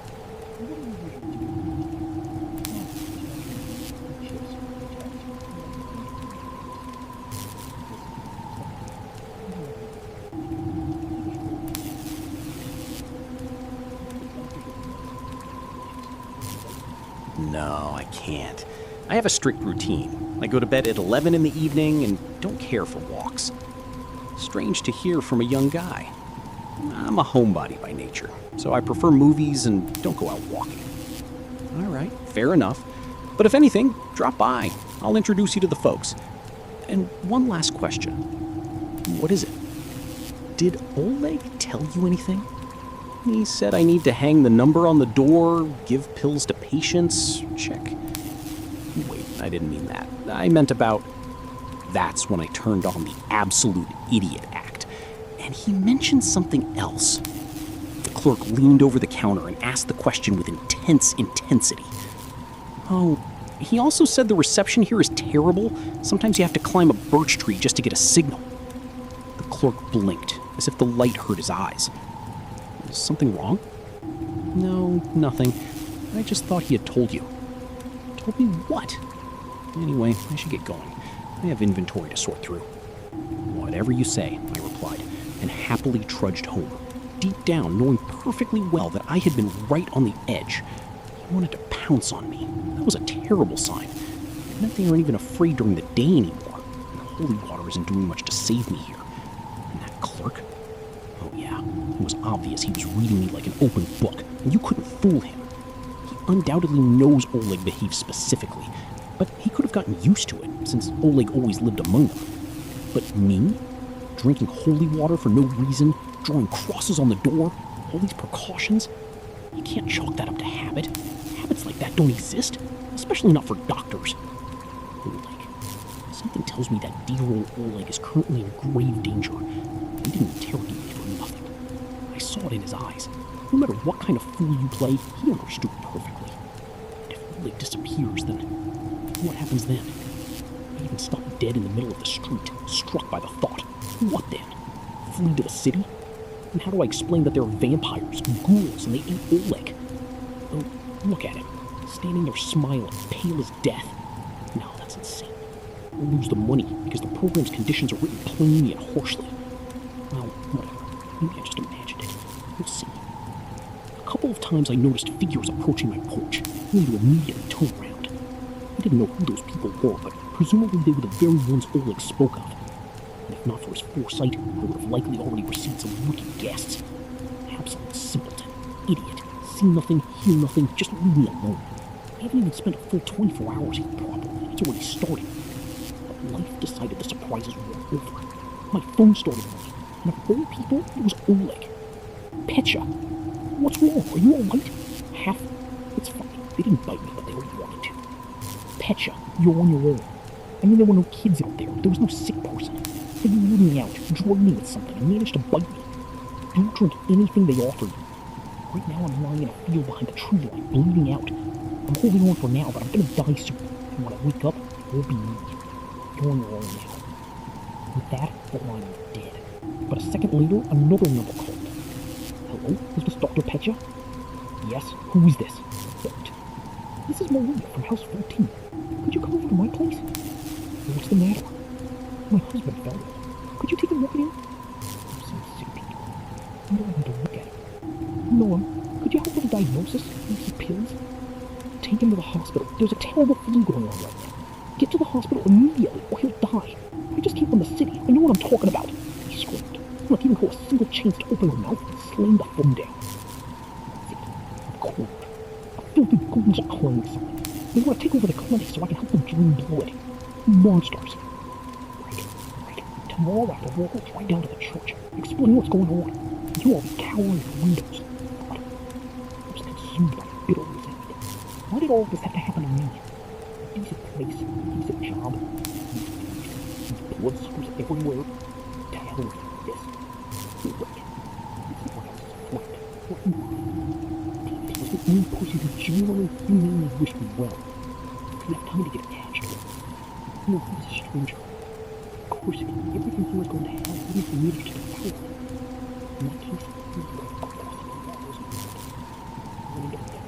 no, I can't. I have a strict routine. I go to bed at 11 in the evening and don't care for walks. Strange to hear from a young guy. I'm a homebody by nature, so I prefer movies and don't go out walking. All right, fair enough. But if anything, drop by. I'll introduce you to the folks. And one last question. What is it? Did Oleg tell you anything? He said I need to hang the number on the door, give pills to patients, check. Wait, I didn't mean that. I meant about... That's when I turned on the absolute idiot act. And he mentioned something else. The clerk leaned over the counter and asked the question with intense intensity. Oh, he also said the reception here is terrible. Sometimes you have to climb a birch tree just to get a signal. The clerk blinked, as if the light hurt his eyes. Is something wrong? No, nothing. I just thought he had told you. Told me what? Anyway, I should get going. I have inventory to sort through. Whatever you say, I replied, and happily trudged home, deep down knowing perfectly well that I had been right on the edge. He wanted to pounce on me. That was a terrible sign. It meant they aren't even afraid during the day anymore. And holy water isn't doing much to save me here. And that clerk? Oh yeah, it was obvious he was reading me like an open book, and you couldn't fool him. He undoubtedly knows Oleg behaves specifically, but he could have gotten used to it, since Oleg always lived among them. But me? Drinking holy water for no reason, drawing crosses on the door, all these precautions? You can't chalk that up to habit. Habits like that don't exist, especially not for doctors. Oleg. Something tells me that dear old Oleg is currently in grave danger. He didn't interrogate me for nothing. I saw it in his eyes. No matter what kind of fool you play, he understood perfectly. And if Oleg disappears, then what happens then? I even stopped dead in the middle of the street, struck by the thought. What then? Flee to the city? And how do I explain that there are vampires, ghouls, and they ate Oleg? Oh, look at him, standing there smiling, pale as death. No, that's insane. I'll lose the money because the program's conditions are written plainly and harshly. Well, whatever. Maybe I just imagined it. We'll see. A couple of times I noticed figures approaching my porch, only to immediately turn around. I didn't know who those people were, but presumably they were the very ones Oleg spoke of. And if not for his foresight, I would have likely already received some wicked guests. Absolute simpleton. Idiot. See nothing, hear nothing, just leave me alone. I haven't even spent a full 24 hours here properly. It's already started. But life decided the surprises were over. My phone started ringing, and of all people, it was Oleg. Petya. What's wrong? Are you alright? Half? It's fine. They didn't bite me, but they already wanted to. Petya, you're on your own. I mean, there were no kids out there. There was no sick person. They lured me out, drugged me with something, and managed to bite me. Don't drink anything they offer you. Right now I'm lying in a field behind the tree line, bleeding out. I'm holding on for now, but I'm gonna die soon. And when I wake up, it won't be me. You're on your own now. With that, the line was dead. But a second later, another number called. Hello? Is this Dr. Petya? Yes? Who is this? What? This is Maria from House 14. Could you come over to my place? What's the matter? My husband fell ill. Could you take a look at him? I'm so sick, people. I don't want to look at him. Noam, could you help with a diagnosis? Maybe some pills? Take him to the hospital. There's a terrible flu going on right now. Get to the hospital immediately, or he'll die. I just came from the city. I know what I'm talking about. He screamed. Not even caught a single chance to open her mouth and slammed the phone down. That's it. I'm cornered. The filthy ghouls are claiming something. They want to take over the clinic so I can help them drain blood. Monsters. Tomorrow I have to walk right down to the church, explain what's going on. You all be cowering in the windows. God, I was consumed by bitter resentment. Why did all of this have to happen to me? A decent place, a decent job, these blood suckers everywhere. To hell with this. Wait, this is what else is afraid. What you are. Was the only person who genuinely, humanely wished me well. I didn't have time to get attached to it. No, he was a stranger. Of course, everything here was going to hell, even if we needed to devour it. In that case, he was going to cross the walls and running down there,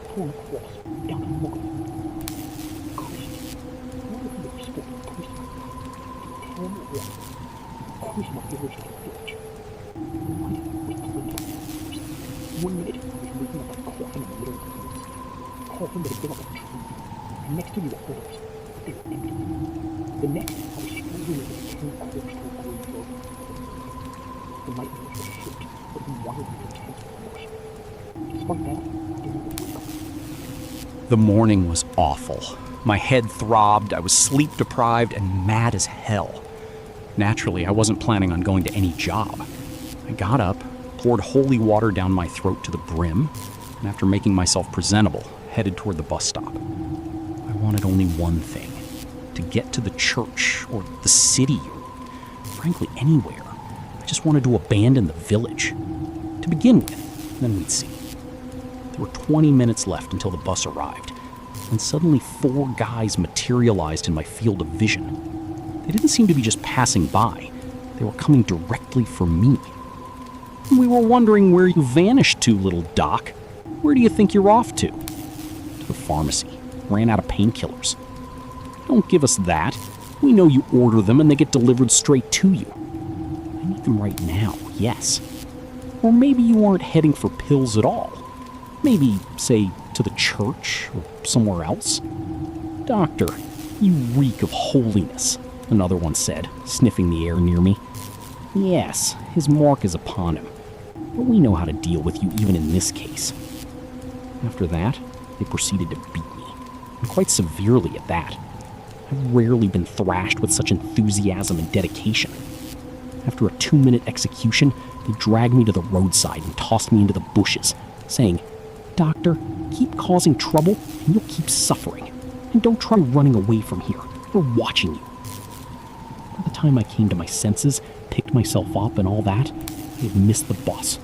torn across, down to look at him. Christ, what if you respect a priest like that? Tell him what? Christ, my village to village. Why did I wait till they got there first? 1 minute, I was waking up a coffin in the middle of the woods. A coffin that had been up a tree. Next to you were quarters, but they were empty. The next, I was struggling with a tiny corpse to a graveyard. The nightmares were short, but wildly intense of course. Despite that, I didn't even wake up. The morning was awful. My head throbbed, I was sleep deprived, and mad as hell. Naturally, I wasn't planning on going to any job. I got up, poured holy water down my throat to the brim, and after making myself presentable, headed toward the bus stop. I wanted only one thing, to get to the church, or the city, or frankly anywhere. I just wanted to abandon the village. To begin with, then we'd see. There were 20 minutes left until the bus arrived, and suddenly 4 guys materialized in my field of vision. They didn't seem to be just passing by. They were coming directly for me. We were wondering where you vanished to, little doc. Where do you think you're off to? To the pharmacy. Ran out of painkillers. Don't give us that. We know you order them and they get delivered straight to you. I need them right now, yes. Or maybe you aren't heading for pills at all. Maybe, say, to the church or somewhere else. Doctor, you reek of holiness, another one said, sniffing the air near me. Yes, his mark is upon him, but we know how to deal with you even in this case. After that, they proceeded to beat me, and quite severely at that. I've rarely been thrashed with such enthusiasm and dedication. After a 2-minute execution, they dragged me to the roadside and tossed me into the bushes, saying, Doctor, keep causing trouble and you'll keep suffering. And don't try running away from here. We're watching you. By the time I came to my senses, picked myself up and all that, I had missed the bus.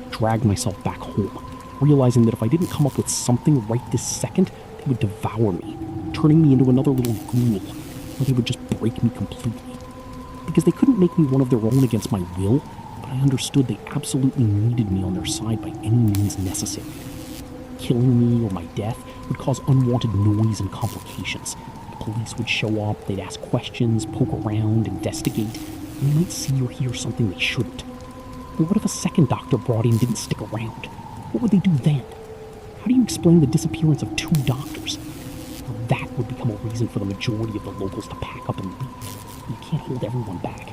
I dragged myself back home, realizing that if I didn't come up with something right this second, they would devour me, turning me into another little ghoul, or they would just break me completely. Because they couldn't make me one of their own against my will, but I understood they absolutely needed me on their side by any means necessary. Killing me or my death would cause unwanted noise and complications. The police would show up, they'd ask questions, poke around, investigate, and they might see or hear something they shouldn't. Or what if a second doctor brought in didn't stick around? What would they do then? How do you explain the disappearance of 2 doctors? Well, that would become a reason for the majority of the locals to pack up and leave. You can't hold everyone back.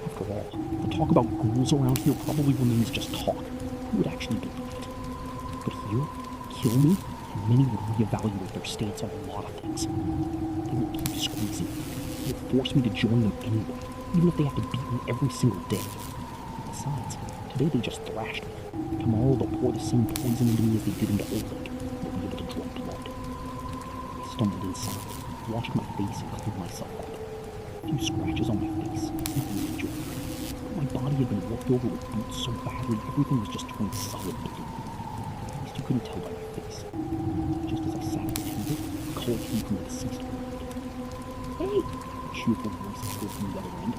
After all, the talk about ghouls around here probably remains just talk. Who would actually believe it? But here, kill me, and many would reevaluate their stance on a lot of things. They will keep squeezing me. They will force me to join them anyway, even if they have to beat me every single day. Besides, today they just thrashed me. Tomorrow they'll pour the same poison into me as they did into Old Lake. They'll be able to draw blood. I stumbled inside, washed my face, and cleaned myself up. A few scratches on my face, nothing major. But my body had been worked over with boots so badly everything was just turned solid blue. At least you couldn't tell by my face. Just as I sat at the table, a call came from the deceased woman. Hey! A cheerful voice spoke from the other end.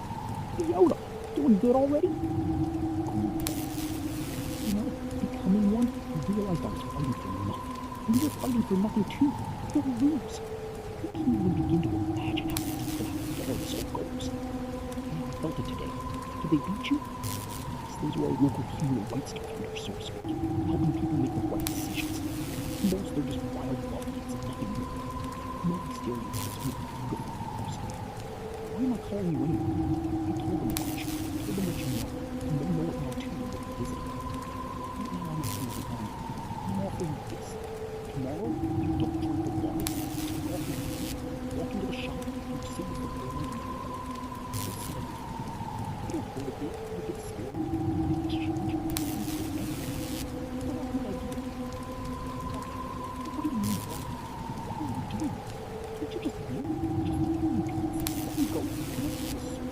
Hey, Yoda, doing good already? You know, becoming one, I realized I was fighting for nothing. And you were fighting for nothing too. You'll lose. You can't even begin to imagine how deep and how far this all goes. And I felt it today. Did they beat you? Yes, those were our local human rights defenders, so to speak, helping people make the right decisions. Most they're just wild buffets and nothing more. No stereotypes make you go for the person. Why am I calling you anyway? I told them about you. I told them what you know. And they know it now too. They're visiting. Right now I'm not going on. I'm offering you this. Tomorrow, you don't drink the water. Take off your feet. Walk into the shop. And sit with the girl and do it. Just sit there. You don't hold a bit. You get scared. You exchange. You get angry. What a good idea. What do you mean, why? Why are you doing this? Can't you just live? Just leave me in peace. Let me go. Connect to the soul.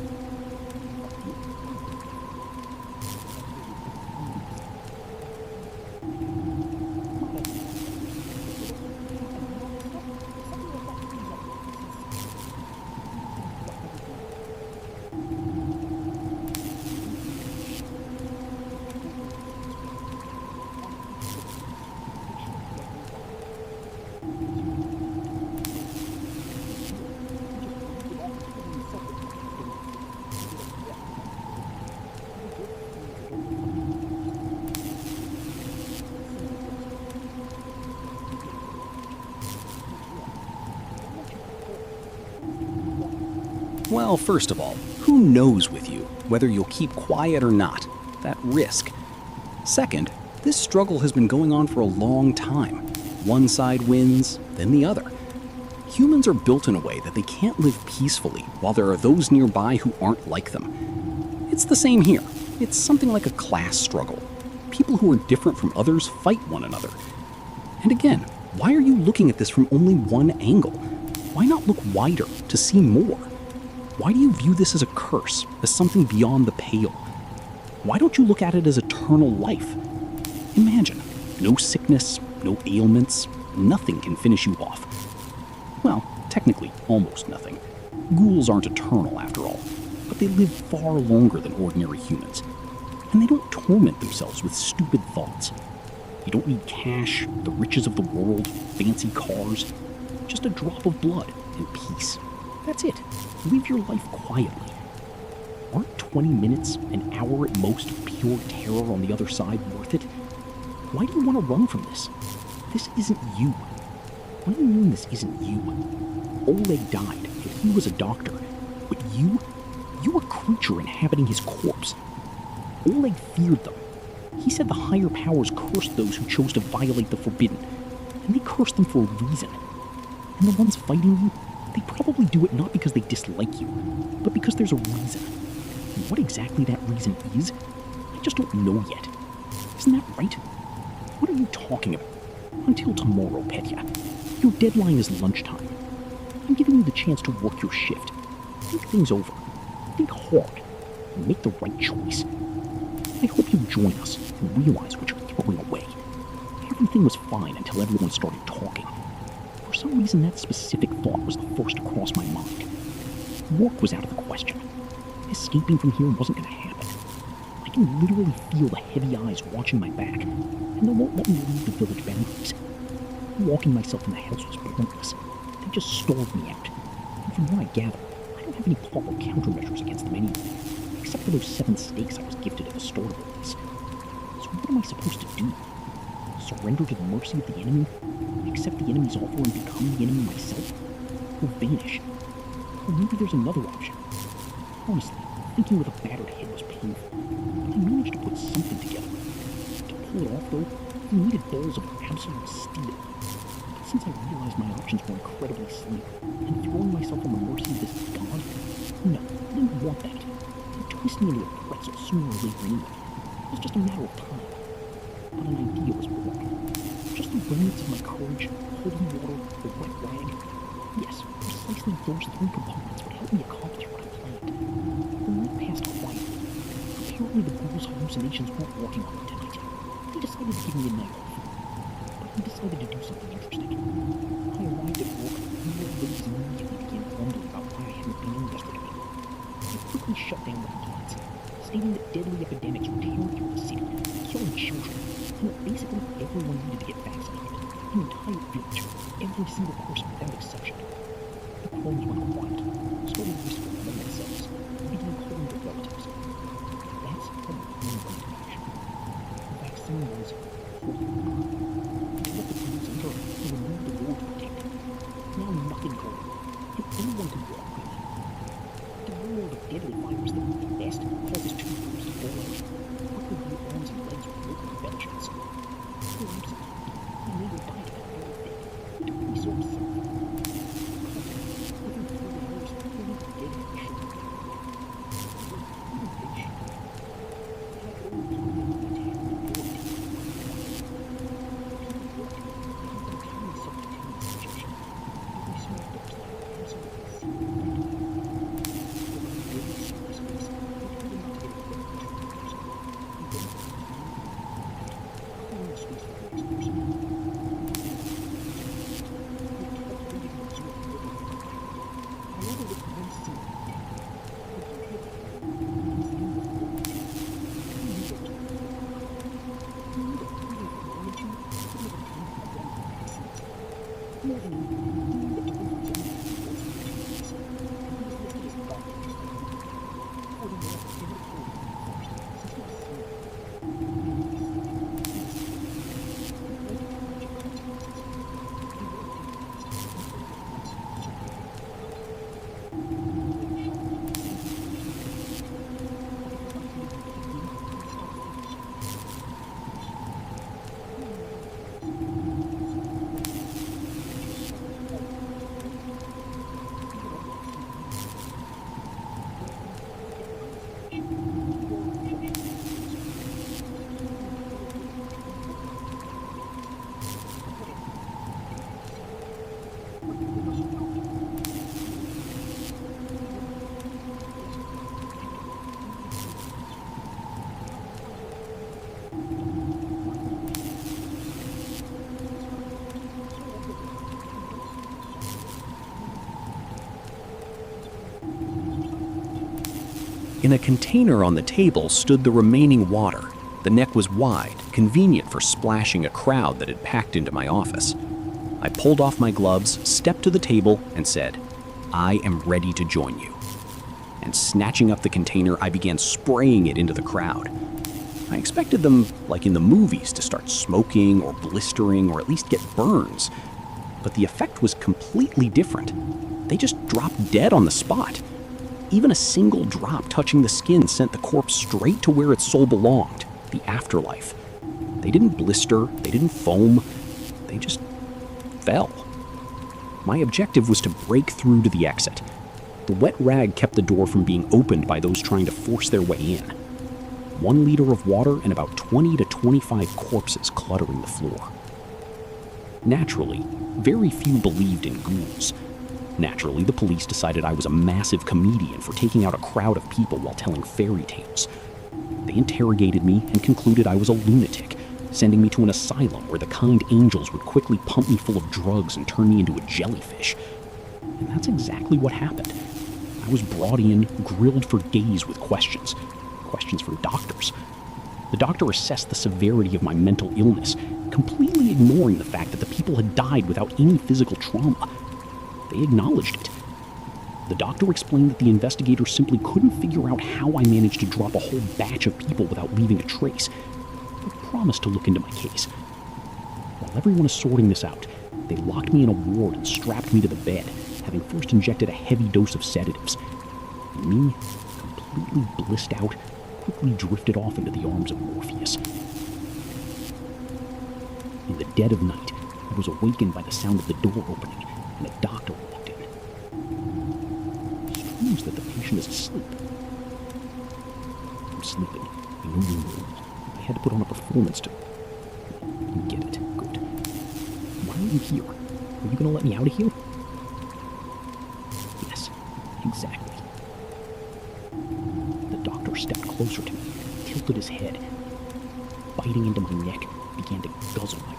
Well, first of all, who knows with you whether you'll keep quiet or not? That risk. Second, this struggle has been going on for a long time. One side wins, then the other. Humans are built in a way that they can't live peacefully while there are those nearby who aren't like them. It's the same here. It's something like a class struggle. People who are different from others fight one another. And again, why are you looking at this from only one angle? Why not look wider to see more? Why do you view this as a curse, as something beyond the pale? Why don't you look at it as eternal life? Imagine, no sickness, no ailments, nothing can finish you off. Well, technically, almost nothing. Ghouls aren't eternal, after all, but they live far longer than ordinary humans. And they don't torment themselves with stupid thoughts. You don't need cash, the riches of the world, fancy cars. Just a drop of blood and peace. That's it. Live your life quietly. Aren't 20 minutes, an hour at most, of pure terror on the other side worth it? Why do you want to run from this? This isn't you. What do you mean this isn't you? Oleg died, and he was a doctor. But you a creature inhabiting his corpse. Oleg feared them. He said the higher powers cursed those who chose to violate the forbidden. And they cursed them for a reason. And the ones fighting you, they probably do it not because they dislike you, but because there's a reason. And what exactly that reason is, I just don't know yet. Isn't that right? What are you talking about? Until tomorrow, Petya. Your deadline is lunchtime. I'm giving you the chance to work your shift. Think things over. Think hard. And make the right choice. I hope you join us and realize what you're throwing away. Everything was fine until everyone started talking. For some reason, that specific thought was the first to cross my mind. Work was out of the question. Escaping from here wasn't going to happen. I can literally feel the heavy eyes watching my back, and they won't let me leave the village boundaries. Walking myself in the house was pointless. They just starved me out. And from what I gather, I don't have any proper countermeasures against them anyway, except for those 7 steaks I was gifted at the start of all this. So what am I supposed to do? Surrender to the mercy of the enemy? Accept the enemy's offer and become the enemy myself? Or vanish? Or maybe there's another option. Honestly, thinking with a battered head was painful, but I managed to put something together. To pull it off, though, I needed balls of absolute steel. But since I realized my options were incredibly slim, and throwing myself on the mercy of this god, no, I didn't want that. They'd twist me into a pretzel sooner or later anyway. It was just a matter of time. But an idea was born. Just the remnants of my courage, holding water, a wet rag. Yes, precisely those 3 components would help me accomplish what I planned. The night passed quietly. Apparently the ghouls' hallucinations weren't working on me tonight. They decided to give me a night off. But he decided to do something interesting. I arrived at work, and the old ladies immediately began grumbling about why I hadn't been in yesterday. I quickly shut down the complaints, stating that deadly epidemics were tearing through the city, killing children, and that basically everyone needed to get vaccinated. An entire village, every single person without exception. The crones went quiet, started whispering among themselves, and began calling their relatives. That's how the plan went into action. The vaccine was holy water. To let the ghouls enter and remove the war to protect them. Now nothing could, and anyone could walk freely. The war of a deadly virus that at best causes 2 groups to fall out. Quickly grew arms and legs with local conventions. The lives of I nearly died of that very thing. It took me so absurd. Within 4 hours, I was dead at the shoulder. Even big shit. I had only planned on the attack and avoid it. People worked. They had been counting subcutaneous injection. Every small dose that I absolutely see. Very serious ways. They told them not to get equipped for 2 years. In a container on the table stood the remaining water. The neck was wide, convenient for splashing a crowd that had packed into my office. I pulled off my gloves, stepped to the table, and said, "I am ready to join you." And snatching up the container, I began spraying it into the crowd. I expected them, like in the movies, to start smoking or blistering or at least get burns. But the effect was completely different. They just dropped dead on the spot. Even a single drop touching the skin sent the corpse straight to where its soul belonged, the afterlife. They didn't blister, they didn't foam, they just fell. My objective was to break through to the exit. The wet rag kept the door from being opened by those trying to force their way in. 1 liter of water and about 20 to 25 corpses cluttering the floor. Naturally, very few believed in ghouls. Naturally, the police decided I was a massive comedian for taking out a crowd of people while telling fairy tales. They interrogated me and concluded I was a lunatic, sending me to an asylum where the kind angels would quickly pump me full of drugs and turn me into a jellyfish. And that's exactly what happened. I was brought in, grilled for days with questions from doctors. The doctor assessed the severity of my mental illness, completely ignoring the fact that the people had died without any physical trauma. They acknowledged it. The doctor explained that the investigators simply couldn't figure out how I managed to drop a whole batch of people without leaving a trace, but promised to look into my case. While everyone is sorting this out, they locked me in a ward and strapped me to the bed, having first injected a heavy dose of sedatives. And me, completely blissed out, quickly drifted off into the arms of Morpheus. In the dead of night, I was awakened by the sound of the door opening, and a doctor walked in. Strange that the patient is asleep. I'm sleeping. I know you will. I had to put on a performance to... You get it. Good. Why are you here? Are you going to let me out of here? Yes, exactly. The doctor stepped closer to me, tilted his head, biting into my neck, began to guzzle my